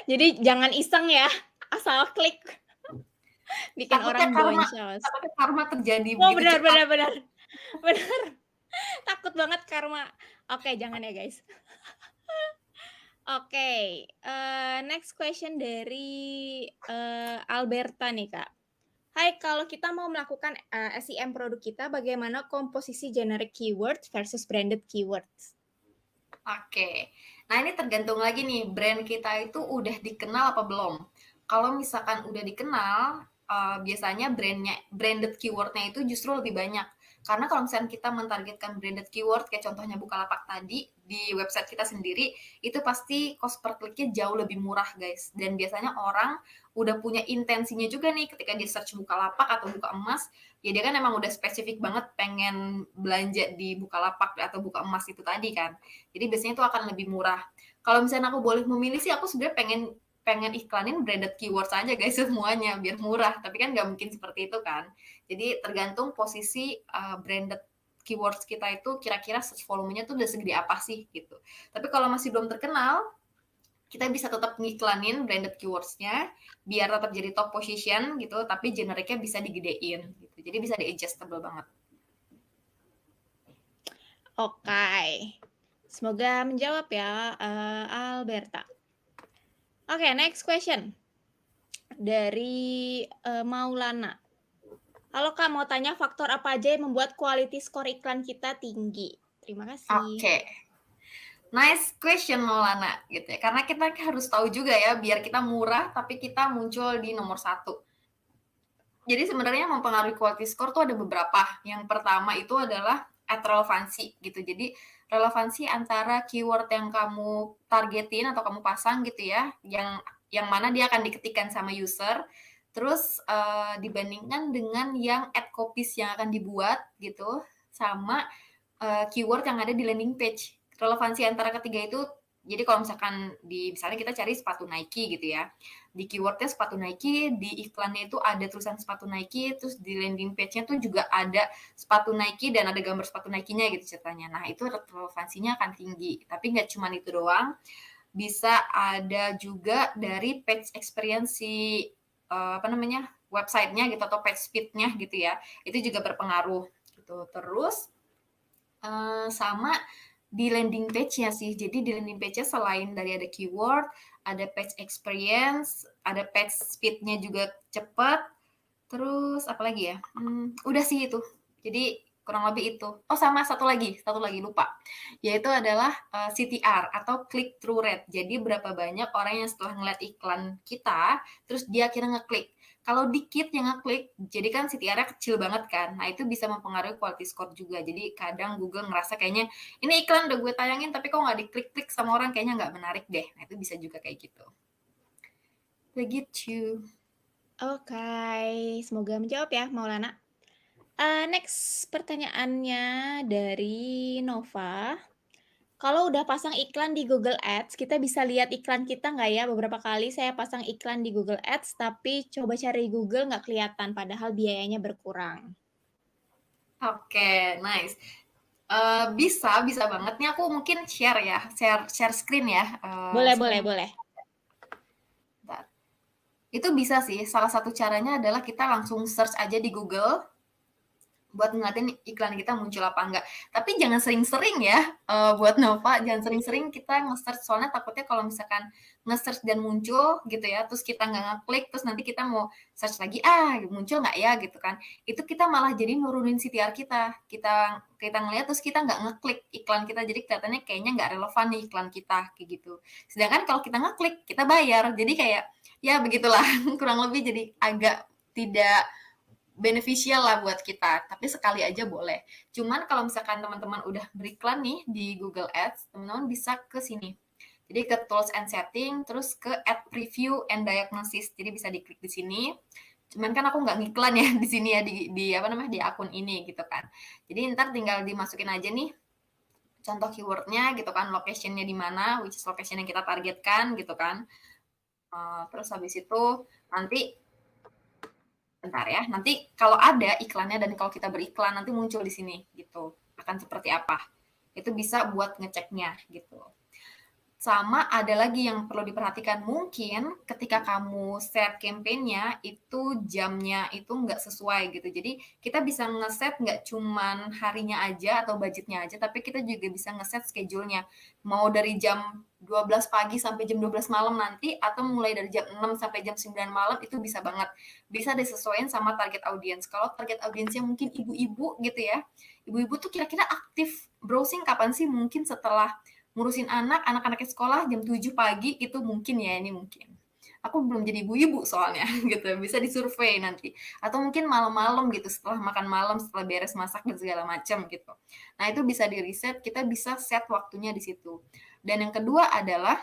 Jadi jangan iseng ya, asal klik. bikin orang boncos. takutnya karma terjadi Oh, begitu benar cepat. benar benar. Benar, takut banget karma. Oke, jangan ya, guys. Oke, next question dari, Alberta nih, Kak. Hai, kalau kita mau melakukan, SEM produk kita, bagaimana komposisi generic keywords versus branded keywords? Oke. Nah, ini tergantung lagi nih, brand kita itu udah dikenal apa belum. Kalau misalkan udah dikenal, biasanya branded keyword-nya itu justru lebih banyak. Karena kalau misalkan kita mentargetkan branded keyword, kayak contohnya Bukalapak tadi, di website kita sendiri, itu pasti cost per click-nya jauh lebih murah, guys. Dan biasanya orang udah punya intensinya juga nih ketika di search Bukalapak atau Buka Emas, ya dia kan emang udah spesifik banget pengen belanja di Bukalapak atau Buka Emas itu tadi kan. Jadi biasanya itu akan lebih murah. Kalau misalnya aku boleh memilih sih, aku sebenarnya pengen pengen iklanin branded keywords aja guys semuanya biar murah. Tapi kan nggak mungkin seperti itu kan. Jadi tergantung posisi branded keywords kita itu kira-kira search volumenya tuh udah segede apa sih gitu. Tapi kalau masih belum terkenal, kita bisa tetap ngiklanin branded keywords-nya biar tetap jadi top position gitu, tapi generiknya bisa digedein gitu. Jadi bisa di-adjustable banget. Oke. Semoga menjawab ya, Alberta. Oke, next question. Dari, Maulana. Halo Kak, mau tanya faktor apa aja yang membuat quality score iklan kita tinggi? Terima kasih. Oke. Nice question Maulana gitu ya. Karena kita harus tahu juga ya biar kita murah tapi kita muncul di nomor satu. Jadi sebenarnya yang mempengaruhi quality score tuh ada beberapa. Yang pertama itu adalah ad relevansi gitu. Jadi relevansi antara keyword yang kamu targetin atau kamu pasang gitu ya, yang mana dia akan diketikkan sama user, terus dibandingkan dengan yang ad copies yang akan dibuat gitu, sama keyword yang ada di landing page. Relevansi antara ketiga itu, jadi kalau misalkan misalnya kita cari sepatu Nike gitu ya, di keywordnya sepatu Nike, di iklannya itu ada tulisan sepatu Nike, terus di landing page-nya tuh juga ada sepatu Nike dan ada gambar sepatu Nike-nya gitu ceritanya. Nah itu relevansinya akan tinggi. Tapi nggak cuma itu doang, bisa ada juga dari page experience si website-nya gitu atau page speed-nya gitu ya. Itu juga berpengaruh gitu. Terus sama di landing page-nya sih. Jadi di landing page-nya selain dari ada keyword, ada page experience, ada page speed-nya juga cepat. Terus apa lagi ya? Udah sih itu. Jadi kurang lebih itu. Oh sama satu lagi lupa. Yaitu adalah CTR atau click through rate. Jadi berapa banyak orang yang setelah ngeliat iklan kita, terus dia akhirnya ngeklik. Kalau dikit yang ngeklik, jadi kan CTR-nya kecil banget kan. Nah, itu bisa mempengaruhi quality score juga. Jadi kadang Google ngerasa kayaknya, ini iklan udah gue tayangin, tapi kok nggak diklik-klik sama orang, kayaknya nggak menarik deh. Nah, itu bisa juga kayak gitu. Begitu. Oke, semoga menjawab ya Maulana. Next pertanyaannya dari Nova. Kalau udah pasang iklan di Google Ads, kita bisa lihat iklan kita nggak ya? Beberapa kali saya pasang iklan di Google Ads, tapi coba cari Google nggak kelihatan, padahal biayanya berkurang. Oke, nice. Bisa banget. Nih aku mungkin share screen ya. Boleh, boleh, boleh. Bentar. Itu bisa sih. Salah satu caranya adalah kita langsung search aja di Google buat ngeliatin iklan kita muncul apa enggak. Tapi jangan sering-sering ya, buat Nova, jangan sering-sering kita nge-search, soalnya takutnya kalau misalkan nge-search dan muncul gitu ya, terus kita nggak ngeklik, terus nanti kita mau search lagi, muncul nggak ya gitu kan. Itu kita malah jadi nurunin CTR kita. Kita ngeliat terus kita nggak ngeklik iklan kita, jadi kelihatannya kayaknya nggak relevan nih iklan kita, kayak gitu. Sedangkan kalau kita ngeklik, kita bayar. Jadi kayak, ya begitulah, kurang lebih jadi agak tidak beneficial lah buat kita, tapi sekali aja boleh. Cuman kalau misalkan teman-teman udah beriklan nih di Google Ads, teman-teman bisa ke sini. Jadi ke Tools and Setting, terus ke Ad Preview and Diagnosis. Jadi bisa diklik di sini. Cuman kan aku nggak ngiklan ya di sini ya di akun ini gitu kan. Jadi ntar tinggal dimasukin aja nih contoh keywordnya gitu kan, locationnya di mana, which is location yang kita targetkan gitu kan. Terus habis itu nanti bentar ya, nanti kalau ada iklannya dan kalau kita beriklan nanti muncul di sini gitu. Akan seperti apa. Itu bisa buat ngeceknya gitu. Sama ada lagi yang perlu diperhatikan, mungkin ketika kamu set campaign-nya, itu jamnya itu nggak sesuai gitu. Jadi kita bisa ngeset nggak cuman harinya aja atau budgetnya aja, tapi kita juga bisa ngeset schedule-nya. Mau dari jam 12 pagi sampai jam 12 malam nanti, atau mulai dari jam 6 sampai jam 9 malam, itu bisa banget. Bisa disesuaikan sama target audience. Kalau target audiensnya mungkin ibu-ibu gitu ya, ibu-ibu tuh kira-kira aktif browsing kapan sih? Mungkin setelah ngurusin anak-anaknya sekolah jam 7 pagi itu mungkin ya, ini mungkin. Aku belum jadi ibu-ibu soalnya gitu, bisa disurvei nanti. Atau mungkin malam-malam gitu, setelah makan malam, setelah beres masak dan segala macam gitu. Nah, itu bisa di-reset, kita bisa set waktunya di situ. Dan yang kedua adalah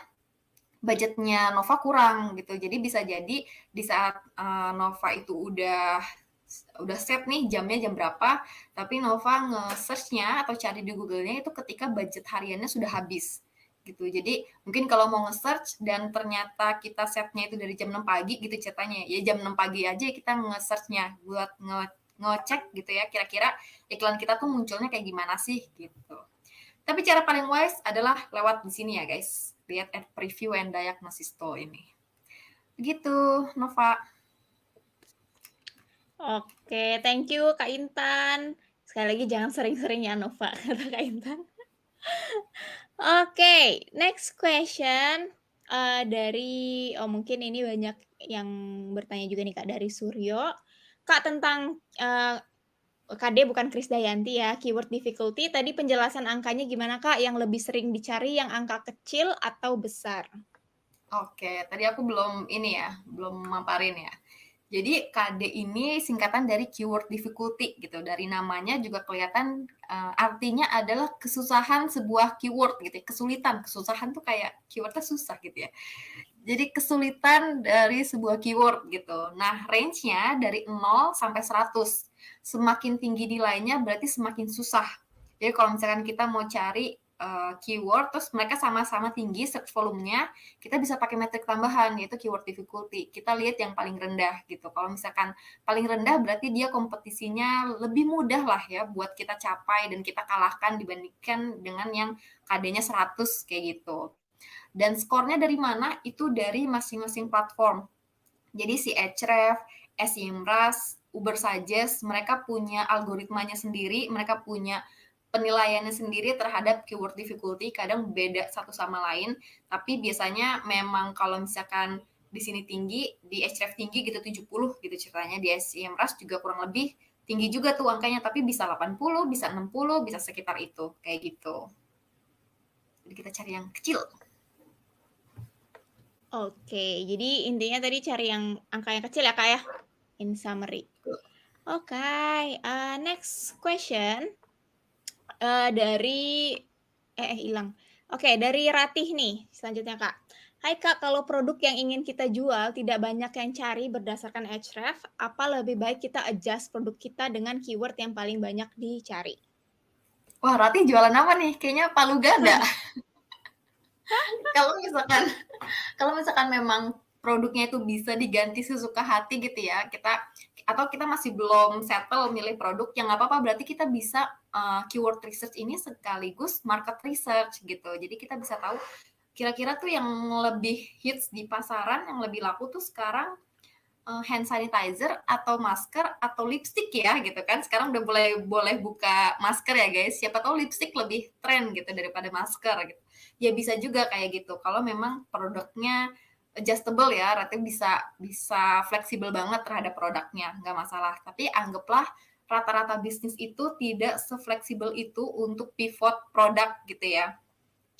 budgetnya Nova kurang gitu. Jadi bisa jadi di saat Nova itu udah set nih jamnya jam berapa, tapi Nova nge-search-nya atau cari di Google-nya itu ketika budget hariannya sudah habis gitu. Jadi mungkin kalau mau nge-search dan ternyata kita setnya itu dari jam 6 pagi gitu ceritanya, ya jam 6 pagi aja kita nge-search-nya buat ngecek gitu ya, kira-kira iklan kita tuh munculnya kayak gimana sih gitu. Tapi cara paling wise adalah lewat di sini ya guys. Lihat at preview and diagnosis tool ini. Begitu, Nova. Oke, thank you Kak Intan. Sekali lagi jangan sering-sering ya Nova, kata Kak Intan. Oke, next question, dari mungkin ini banyak yang bertanya juga nih Kak, dari Suryo. Kak, tentang, KD bukan Krisdayanti ya, keyword difficulty tadi penjelasan angkanya gimana Kak, yang lebih sering dicari yang angka kecil atau besar? Oke, tadi aku belum ini ya, belum maparin ya. Jadi KD ini singkatan dari keyword difficulty gitu. Dari namanya juga kelihatan artinya adalah kesusahan sebuah keyword gitu ya. Kesulitan, kesusahan tuh kayak keywordnya susah gitu ya. Jadi kesulitan dari sebuah keyword gitu. Nah, range-nya dari 0 sampai 100. Semakin tinggi nilainya berarti semakin susah. Jadi kalau misalkan kita mau cari keyword terus mereka sama-sama tinggi search volumenya, kita bisa pakai metrik tambahan yaitu keyword difficulty. Kita lihat yang paling rendah gitu. Kalau misalkan paling rendah berarti dia kompetisinya lebih mudah lah ya buat kita capai dan kita kalahkan dibandingkan dengan yang KD-nya 100 kayak gitu. Dan skornya dari mana? Itu dari masing-masing platform. Jadi si Ahrefs, SEMrush, Ubersuggest, mereka punya algoritmanya sendiri, mereka punya penilaiannya sendiri terhadap keyword difficulty, kadang beda satu sama lain, tapi biasanya memang kalau misalkan di sini tinggi, di Ahrefs tinggi gitu 70 gitu ceritanya, di SEMrush juga kurang lebih tinggi juga tuh angkanya, tapi bisa 80, bisa 60, bisa sekitar itu, kayak gitu. Jadi kita cari yang kecil. Oke, jadi intinya tadi cari yang angka yang kecil ya Kak ya, in summary. Oke, next question, dari hilang. Oke, dari Ratih nih selanjutnya Kak. Hai Kak, kalau produk yang ingin kita jual tidak banyak yang cari berdasarkan Ahrefs, apa lebih baik kita adjust produk kita dengan keyword yang paling banyak dicari? Wah, Rati jualan apa nih? Kayaknya palu gada. Kalau misalkan kalau misalkan memang produknya itu bisa diganti sesuka hati gitu ya, atau kita masih belum settle milih produk, yang nggak apa-apa, berarti kita bisa keyword research ini sekaligus market research gitu. Jadi kita bisa tahu kira-kira tuh yang lebih hits di pasaran, yang lebih laku tuh sekarang hand sanitizer atau masker atau lipstick ya gitu kan. Sekarang udah boleh buka masker ya guys. Siapa tahu lipstick lebih tren gitu daripada masker gitu. Ya bisa juga kayak gitu. Kalau memang produknya adjustable ya, artinya bisa fleksibel banget terhadap produknya, nggak masalah. Tapi anggaplah rata-rata bisnis itu tidak sefleksibel itu untuk pivot produk gitu ya.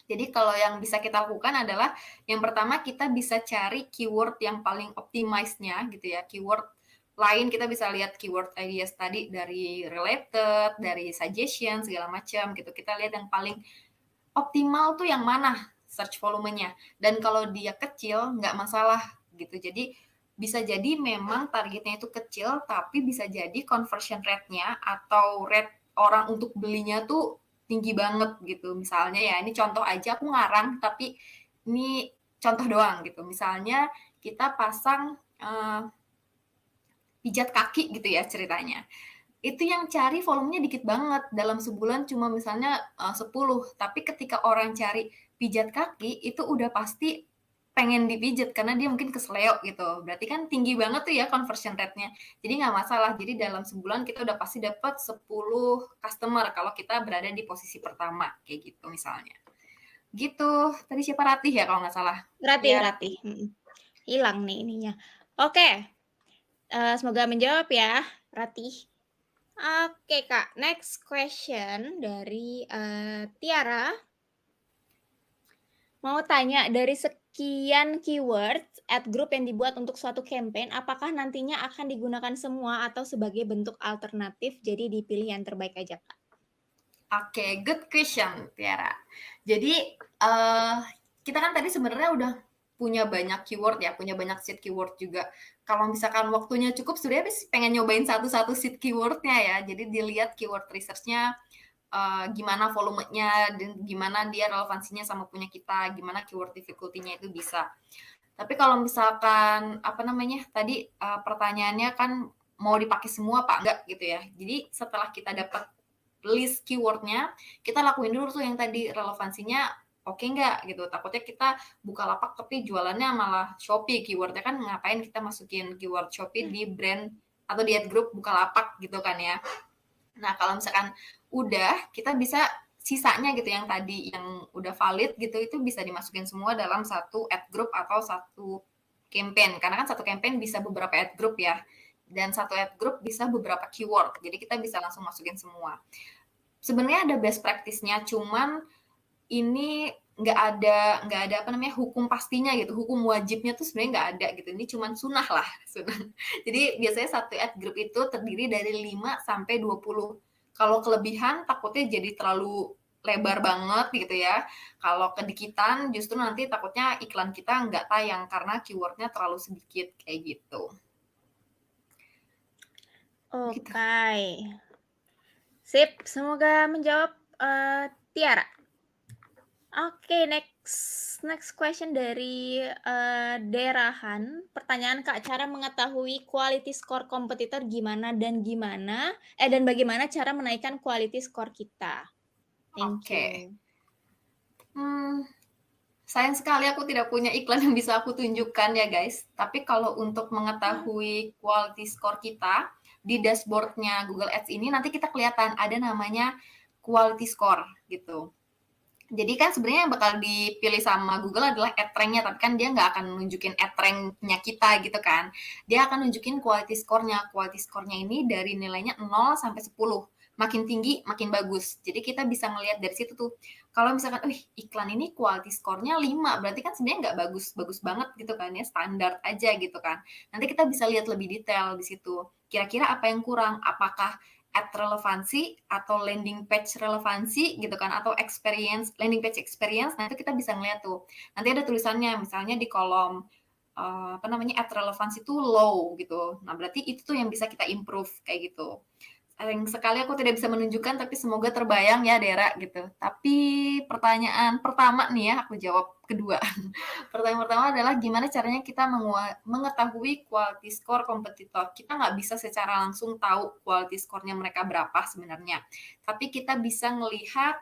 Jadi kalau yang bisa kita lakukan adalah yang pertama kita bisa cari keyword yang paling optimize-nya gitu ya. Keyword lain kita bisa lihat keyword ideas tadi dari related, dari suggestion segala macam gitu. Kita lihat yang paling optimal tuh yang mana search volumenya. Dan kalau dia kecil nggak masalah gitu. Jadi bisa jadi memang targetnya itu kecil tapi bisa jadi conversion rate-nya atau rate orang untuk belinya tuh tinggi banget gitu. Misalnya ya ini contoh aja aku ngarang tapi ini contoh doang gitu. Misalnya kita pasang pijat kaki gitu ya ceritanya. Itu yang cari volumenya dikit banget. Dalam sebulan cuma misalnya 10, tapi ketika orang cari pijat kaki itu udah pasti pengen dipijat karena dia mungkin kesleo gitu. Berarti kan tinggi banget tuh ya conversion rate-nya. Jadi nggak masalah. Jadi dalam sebulan kita udah pasti dapat 10 customer kalau kita berada di posisi pertama kayak gitu misalnya. Gitu. Tadi siapa Ratih ya kalau nggak salah? Iya, Ratih, hilang nih ininya. Oke, semoga menjawab ya, Ratih. Oke, Kak, next question dari, Tiara. Mau tanya, dari sekian keyword ad group yang dibuat untuk suatu campaign, apakah nantinya akan digunakan semua atau sebagai bentuk alternatif, jadi dipilih yang terbaik aja, Kak? Oke, good question, Tiara. Jadi, kita kan tadi sebenarnya udah punya banyak keyword ya, punya banyak seed keyword juga. Kalau misalkan waktunya cukup, sebenarnya pengen nyobain satu-satu seed keyword-nya ya. Jadi dilihat keyword research-nya, gimana volumenya, dan gimana dia relevansinya sama punya kita, gimana keyword difficulty-nya itu bisa. Tapi kalau misalkan, apa namanya, tadi pertanyaannya kan mau dipakai semua apa enggak gitu ya. Jadi setelah kita dapat list keywordnya, kita lakuin dulu tuh yang tadi relevansinya oke nggak gitu. Takutnya kita buka lapak tapi jualannya malah Shopee keywordnya kan ngapain kita masukin keyword Shopee di brand atau di ad group buka lapak gitu kan ya. Nah kalau misalkan udah kita bisa sisanya gitu yang tadi yang udah valid gitu itu bisa dimasukin semua dalam satu ad group atau satu campaign karena kan satu campaign bisa beberapa ad group ya dan satu ad group bisa beberapa keyword jadi kita bisa langsung masukin semua sebenarnya ada best practice-nya, cuman ini nggak ada apa namanya hukum pastinya gitu, hukum wajibnya tuh sebenarnya nggak ada gitu. Ini cuman sunnah lah, sunnah. Jadi biasanya satu ad group itu terdiri dari 5 sampai 20. Kalau kelebihan takutnya jadi terlalu lebar banget gitu ya. Kalau kedikitan justru nanti takutnya iklan kita nggak tayang karena keywordnya terlalu sedikit kayak gitu. Gitu. Oke. Sip, semoga menjawab, Tiara. Oke, next question dari, Derahan. Pertanyaan, Kak, cara mengetahui quality score kompetitor gimana dan bagaimana cara menaikkan quality score kita? Thank Oke. you. Sayang sekali aku tidak punya iklan yang bisa aku tunjukkan ya guys. Tapi kalau untuk mengetahui quality score kita di dashboardnya Google Ads ini nanti kita kelihatan ada namanya quality score gitu. Jadi kan sebenarnya yang bakal dipilih sama Google adalah ad rank-nya, tapi kan dia nggak akan nunjukin ad rank-nya kita gitu kan. Dia akan nunjukin quality score-nya. Quality score-nya ini dari nilainya 0 sampai 10. Makin tinggi, makin bagus. Jadi kita bisa ngelihat dari situ tuh. Kalau misalkan, iklan ini quality score-nya 5, berarti kan sebenarnya nggak bagus-bagus banget gitu kan ya, standar aja gitu kan. Nanti kita bisa lihat lebih detail di situ. Kira-kira apa yang kurang? Apakah ad relevansi atau landing page relevansi gitu kan atau experience landing page experience nah itu kita bisa ngeliat tuh nanti ada tulisannya misalnya di kolom apa namanya ad relevansi itu low gitu nah berarti itu tuh yang bisa kita improve kayak gitu sayang sekali aku tidak bisa menunjukkan tapi semoga terbayang ya Dera gitu tapi pertanyaan pertama nih ya aku jawab kedua pertanyaan pertama adalah gimana caranya kita mengetahui quality score kompetitor. Kita nggak bisa secara langsung tahu quality score-nya mereka berapa sebenarnya. Tapi kita bisa ngelihat,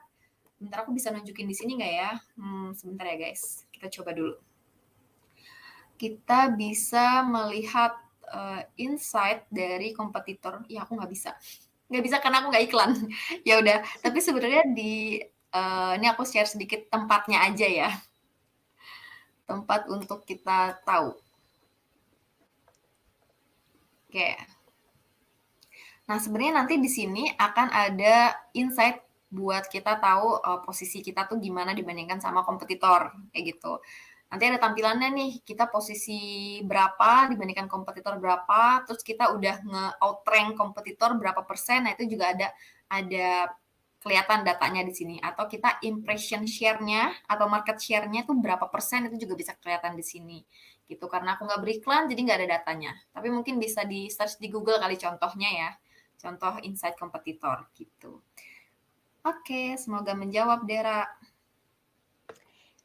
bentar aku bisa nunjukin di sini nggak ya? Sebentar ya guys, kita coba dulu. Kita bisa melihat insight dari kompetitor. Ya aku nggak bisa. Nggak bisa karena aku nggak iklan. Ya udah, tapi sebenarnya ini aku share sedikit tempatnya aja ya tempat untuk kita tahu. Oke. Nah, sebenarnya nanti di sini akan ada insight buat kita tahu posisi kita tuh gimana dibandingkan sama kompetitor, kayak gitu. Nanti ada tampilannya nih, kita posisi berapa dibandingkan kompetitor berapa, terus kita udah nge-outrank kompetitor berapa persen, nah itu juga ada kelihatan datanya di sini. Atau kita impression share-nya atau market share-nya tuh berapa persen, itu juga bisa kelihatan di sini. Gitu, karena aku nggak beriklan, jadi nggak ada datanya. Tapi mungkin bisa di search di Google kali contohnya ya contoh insight kompetitor gitu. Oke, semoga menjawab Dera.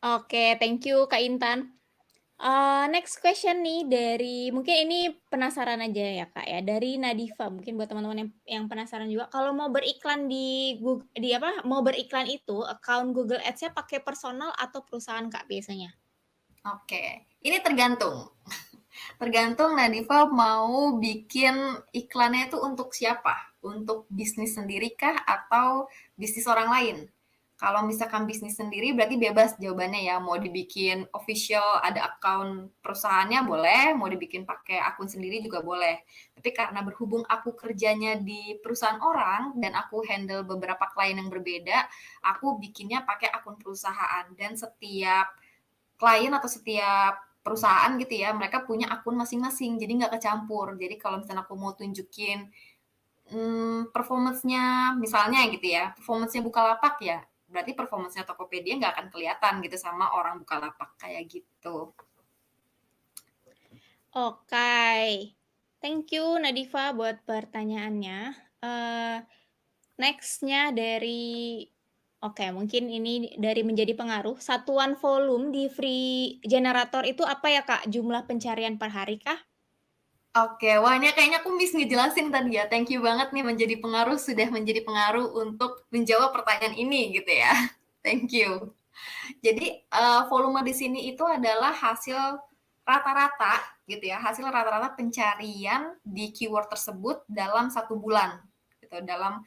Oke, thank you Kak Intan. Next question nih dari mungkin ini penasaran aja ya, Kak, ya, dari Nadifa, mungkin buat teman-teman yang penasaran juga, kalau mau beriklan di apa, mau beriklan itu account Google Ads-nya pakai personal atau perusahaan, Kak, biasanya? Oke, ini tergantung. Tergantung Nadifa mau bikin iklannya itu untuk siapa? Untuk bisnis sendiri kah atau bisnis orang lain? Kalau misalkan bisnis sendiri berarti bebas jawabannya ya. Mau dibikin official ada akun perusahaannya boleh, mau dibikin pakai akun sendiri juga boleh. Tapi karena berhubung aku kerjanya di perusahaan orang dan aku handle beberapa klien yang berbeda, aku bikinnya pakai akun perusahaan dan setiap klien atau setiap perusahaan gitu ya, mereka punya akun masing-masing, jadi nggak kecampur. Jadi kalau misalnya aku mau tunjukin performance-nya misalnya gitu ya, performance-nya Bukalapak ya, berarti performance-nya Tokopedia nggak akan kelihatan gitu sama orang Bukalapak kayak gitu. Oke. Thank you Nadifa buat pertanyaannya. Next-nya dari oke, mungkin ini dari menjadi pengaruh, satuan volume di free generator itu apa ya, Kak? Jumlah pencarian per hari kah? Oke, wah ini kayaknya aku miss ngejelasin tadi ya. Thank you banget nih menjadi pengaruh, sudah menjadi pengaruh untuk menjawab pertanyaan ini gitu ya. Thank you. Jadi volume di sini itu adalah hasil rata-rata gitu ya, hasil rata-rata pencarian di keyword tersebut dalam 1 bulan gitu. Dalam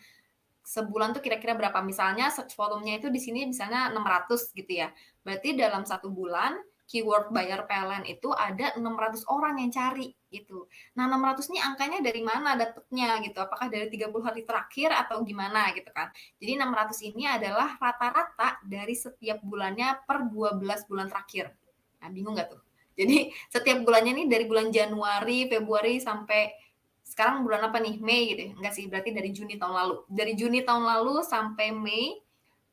sebulan tuh kira-kira berapa? Misalnya search volume-nya itu di sini misalnya 600 gitu ya. Berarti dalam 1 bulan keyword buyer PLN itu ada 600 orang yang cari gitu. Nah, 600 nih angkanya dari mana dapetnya gitu? Apakah dari 30 hari terakhir atau gimana gitu kan? Jadi 600 ini adalah rata-rata dari setiap bulannya per 12 bulan terakhir. Nah, bingung nggak tuh? Jadi setiap bulannya nih dari bulan Januari, Februari sampai sekarang bulan apa nih? Mei gitu ya? Enggak sih, berarti dari Juni tahun lalu. Dari Juni tahun lalu sampai Mei,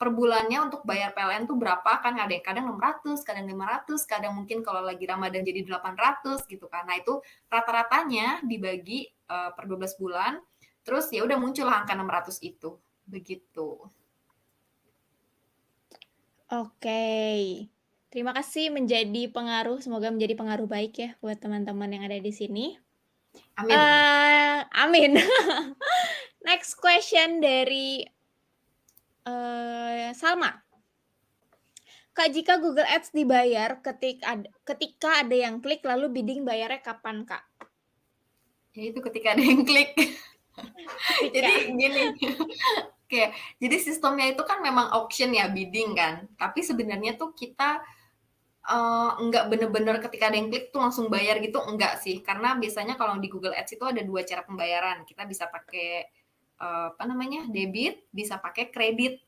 per bulannya untuk bayar PLN tuh berapa kan, ada yang kadang 600, kadang 500, kadang mungkin kalau lagi Ramadan jadi 800 gitu kan. Nah itu rata-ratanya dibagi per 12 bulan, terus ya udah muncul angka 600 itu. Begitu. Oke. Terima kasih menjadi pengaruh, semoga menjadi pengaruh baik ya buat teman-teman yang ada di sini. Amin. Amin. Next question dari, Salma. Kak, jika Google Ads dibayar ketika ada yang klik lalu bidding bayarnya kapan, Kak? Ya itu ketika ada yang klik. Ketika Jadi gini, oke, jadi sistemnya itu kan memang auction ya, bidding kan. Tapi sebenarnya tuh kita nggak bener-bener ketika ada yang klik tuh langsung bayar gitu, enggak sih. Karena biasanya kalau di Google Ads itu ada 2 cara pembayaran. Kita bisa pakai apa namanya, debit, bisa pakai kredit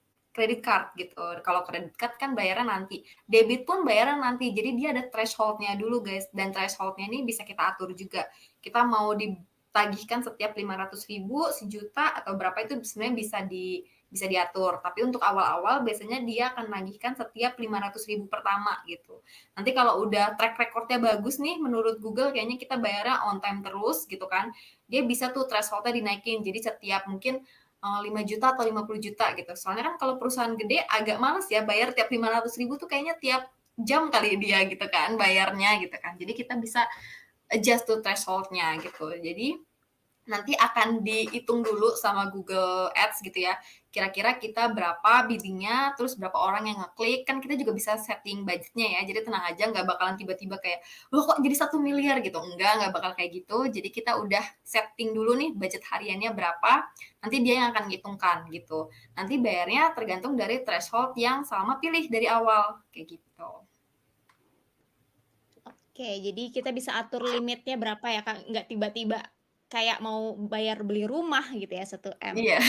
card gitu. Kalau kredit card kan bayaran nanti. Debit pun bayaran nanti. Jadi dia ada threshold-nya dulu guys. Dan threshold-nya ini bisa kita atur juga. Kita mau ditagihkan setiap 500.000, sejuta, atau berapa itu sebenarnya bisa diatur. Tapi untuk awal-awal biasanya dia akan nagihkan setiap 500.000 pertama gitu. Nanti kalau udah track recordnya bagus nih menurut Google kayaknya kita bayarnya on time terus gitu kan. Dia bisa tuh thresholdnya dinaikin. Jadi setiap mungkin 5 juta atau 50 juta gitu. Soalnya kan kalau perusahaan gede agak males ya bayar tiap 500.000 tuh kayaknya tiap jam kali dia gitu kan bayarnya gitu kan. Jadi kita bisa adjust tuh thresholdnya gitu. Jadi nanti akan dihitung dulu sama Google Ads gitu ya. Kira-kira kita berapa biddingnya, terus berapa orang yang ngeklik. Kan kita juga bisa setting budgetnya ya. Jadi tenang aja, nggak bakalan tiba-tiba kayak, loh kok jadi 1 miliar gitu. Nggak bakal kayak gitu. Jadi kita udah setting dulu nih budget hariannya berapa. Nanti dia yang akan ngitungkan gitu. Nanti bayarnya tergantung dari threshold yang Salma pilih dari awal. Kayak gitu. Oke, jadi kita bisa atur limitnya berapa ya, Kak? Nggak tiba-tiba kayak mau bayar beli rumah gitu ya, 1 M. Iya,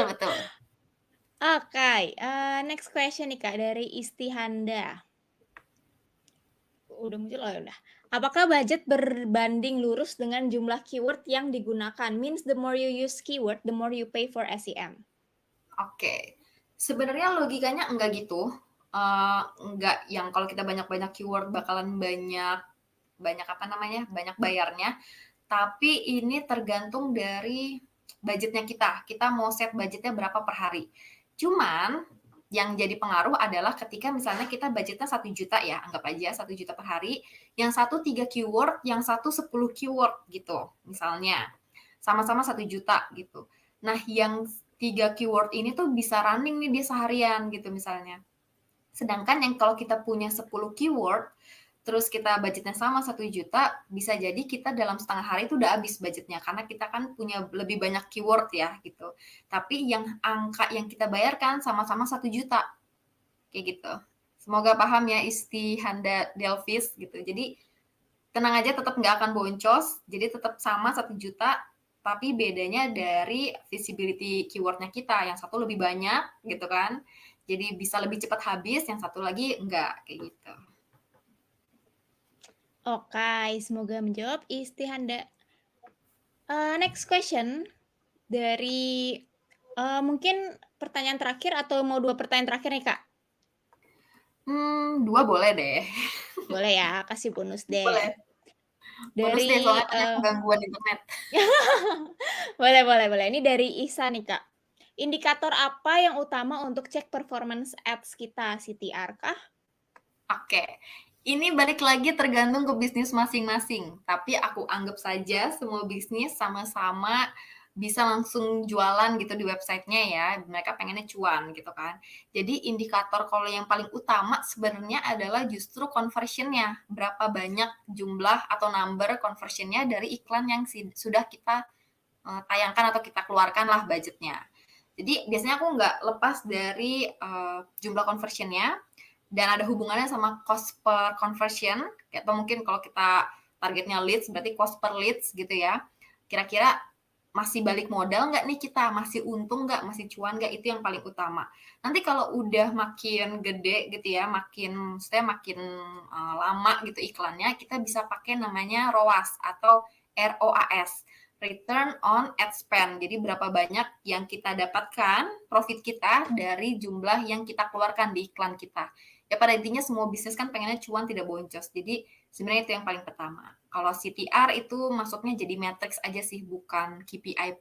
betul. Oke, next question nih, Kak, dari Istihanda. Udah muncul? Oh, ya udah. Apakah budget berbanding lurus dengan jumlah keyword yang digunakan? Means the more you use keyword, the more you pay for SEM. Oke. Sebenarnya logikanya enggak gitu. Enggak yang kalau kita banyak-banyak keyword bakalan banyak banyak apa namanya, banyak bayarnya. Tapi ini tergantung dari budgetnya kita. Kita mau set budgetnya berapa per hari. Cuman yang jadi pengaruh adalah ketika misalnya kita budgetnya 1 juta ya, anggap aja 1 juta per hari, yang satu 3 keyword, yang satu 10 keyword gitu, misalnya. Sama-sama 1 juta gitu. Nah, yang 3 keyword ini tuh bisa running nih dia seharian gitu misalnya. Sedangkan yang kalau kita punya 10 keyword, terus kita budgetnya sama 1 juta, bisa jadi kita dalam setengah hari itu udah habis budgetnya, karena kita kan punya lebih banyak keyword ya, gitu. Tapi yang angka yang kita bayarkan sama-sama 1 juta, kayak gitu. Semoga paham ya Isti Handa Delvis gitu. Jadi tenang aja tetap nggak akan boncos, jadi tetap sama 1 juta, tapi bedanya dari visibility keywordnya kita, yang satu lebih banyak gitu kan, jadi bisa lebih cepat habis, yang satu lagi enggak, kayak gitu. Oke, semoga menjawab Istihanda. Next question dari mungkin pertanyaan terakhir atau mau 2 pertanyaan terakhir nih, Kak? 2 boleh deh. Boleh ya, kasih bonus deh. Boleh. Bonus deh, Dari soalnya tadi aku gangguan internet. boleh. Ini dari Isa nih, Kak. Indikator apa yang utama untuk cek performance ads kita, CTR kah? Oke, ini balik lagi tergantung ke bisnis masing-masing, tapi aku anggap saja semua bisnis sama-sama bisa langsung jualan gitu di websitenya ya, mereka pengennya cuan gitu kan. Jadi indikator kalau yang paling utama sebenarnya adalah justru conversion-nya, berapa banyak jumlah atau number conversion-nya dari iklan yang sudah kita tayangkan atau kita keluarkan lah budgetnya. Jadi biasanya aku nggak lepas dari jumlah conversion-nya, dan ada hubungannya sama cost per conversion, atau mungkin kalau kita targetnya leads, berarti cost per leads gitu ya. Kira-kira masih balik modal nggak nih kita, masih untung nggak, masih cuan nggak, itu yang paling utama. Nanti kalau udah makin gede gitu ya, makin lama gitu iklannya, kita bisa pakai namanya ROAS atau ROAS, Return on Ad Spend. Jadi berapa banyak yang kita dapatkan, profit kita dari jumlah yang kita keluarkan di iklan kita. Ya pada intinya semua bisnis kan pengennya cuan tidak boncos. Jadi sebenarnya itu yang paling pertama. Kalau CTR itu masuknya jadi matrix aja sih, bukan KPI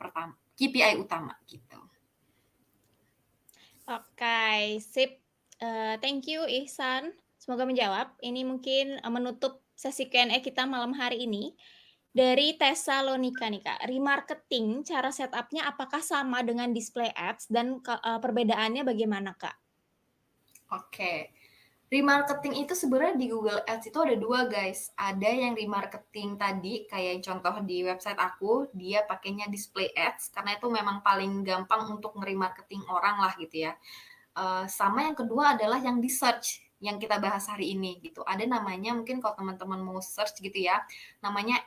utama gitu. Oke, sip. Thank you Ihsan. Semoga menjawab. Ini mungkin menutup sesi Q&A kita malam hari ini. Dari Tesalonika nih Kak, remarketing cara setup-nya apakah sama dengan display ads dan perbedaannya bagaimana Kak? Oke. Remarketing itu sebenarnya di Google Ads itu ada 2 guys. Ada yang remarketing tadi, kayak contoh di website aku, dia pakainya display ads, karena itu memang paling gampang untuk nge-remarketing orang lah gitu ya. Sama yang kedua adalah yang di search, yang kita bahas hari ini gitu. Ada namanya, mungkin kalau teman-teman mau search gitu ya, namanya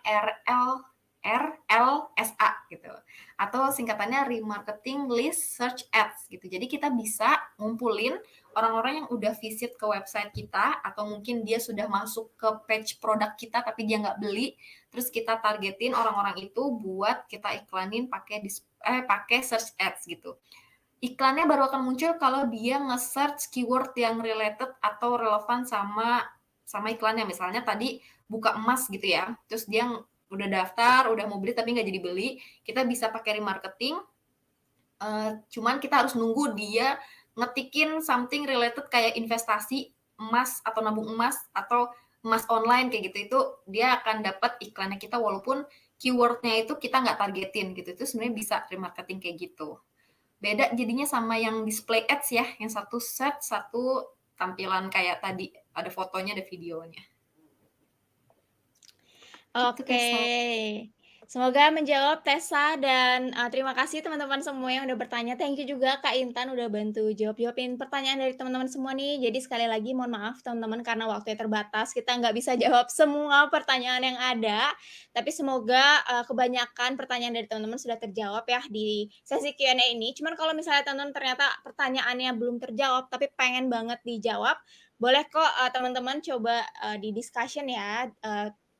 RLSA gitu, atau singkatannya Remarketing List Search Ads gitu. Jadi kita bisa ngumpulin orang-orang yang udah visit ke website kita, atau mungkin dia sudah masuk ke page produk kita tapi dia nggak beli, terus kita targetin orang-orang itu buat kita iklanin pakai search ads gitu. Iklannya baru akan muncul kalau dia nge-search keyword yang related atau relevan sama iklannya. Misalnya tadi buka emas gitu ya, terus dia udah daftar, udah mau beli tapi nggak jadi beli, kita bisa pakai remarketing, cuman kita harus nunggu dia ngetikin something related kayak investasi, emas atau nabung emas, atau emas online kayak gitu, itu dia akan dapat iklannya kita walaupun keywordnya itu kita nggak targetin gitu. Itu sebenarnya bisa remarketing kayak gitu. Beda jadinya sama yang display ads ya, yang satu set, satu tampilan kayak tadi, ada fotonya, ada videonya. Gitu, Oke, semoga menjawab Tessa dan terima kasih teman-teman semua yang udah bertanya. Thank you juga Kak Intan udah bantu jawabin pertanyaan dari teman-teman semua nih. Jadi sekali lagi mohon maaf teman-teman karena waktunya terbatas, kita nggak bisa jawab semua pertanyaan yang ada. Tapi semoga kebanyakan pertanyaan dari teman-teman sudah terjawab ya di sesi Q&A ini. Cuman kalau misalnya teman-teman ternyata pertanyaannya belum terjawab tapi pengen banget dijawab, boleh kok teman-teman coba di discussion ya,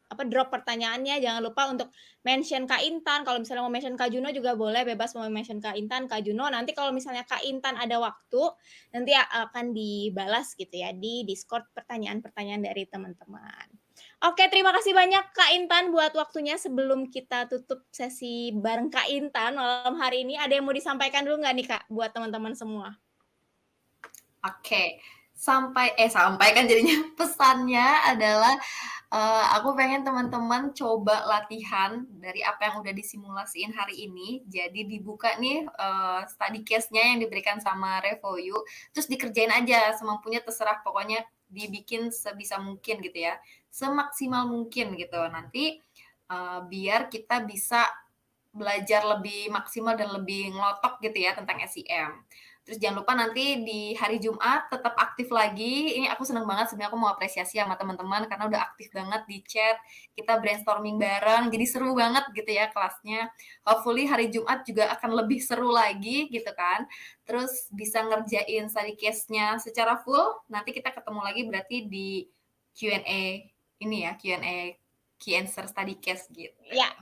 drop pertanyaannya, jangan lupa untuk mention Kak Intan, kalau misalnya mau mention Kak Juno juga boleh, bebas mau mention Kak Intan, Kak Juno, nanti kalau misalnya Kak Intan ada waktu, nanti akan dibalas gitu ya di Discord pertanyaan-pertanyaan dari teman-teman. Oke, terima kasih banyak Kak Intan buat waktunya. Sebelum kita tutup sesi bareng Kak Intan malam hari ini, ada yang mau disampaikan dulu nggak nih Kak buat teman-teman semua? Oke, sampai kan jadinya pesannya adalah, aku pengen teman-teman coba latihan dari apa yang udah disimulasiin hari ini. Jadi dibuka nih, study case-nya yang diberikan sama Revoyu, terus dikerjain aja semampunya terserah, pokoknya dibikin sebisa mungkin gitu ya, semaksimal mungkin gitu. Nanti, biar kita bisa belajar lebih maksimal dan lebih ngelotok gitu ya tentang SEM. Terus jangan lupa nanti di hari Jumat tetap aktif lagi. Ini aku seneng banget sebenarnya aku mau apresiasi sama teman-teman karena udah aktif banget di chat. Kita brainstorming bareng, jadi seru banget gitu ya kelasnya. Hopefully hari Jumat juga akan lebih seru lagi gitu kan. Terus bisa ngerjain study case-nya secara full. Nanti kita ketemu lagi berarti di Q&A ini ya, Q&A key answer study case gitu. Ya,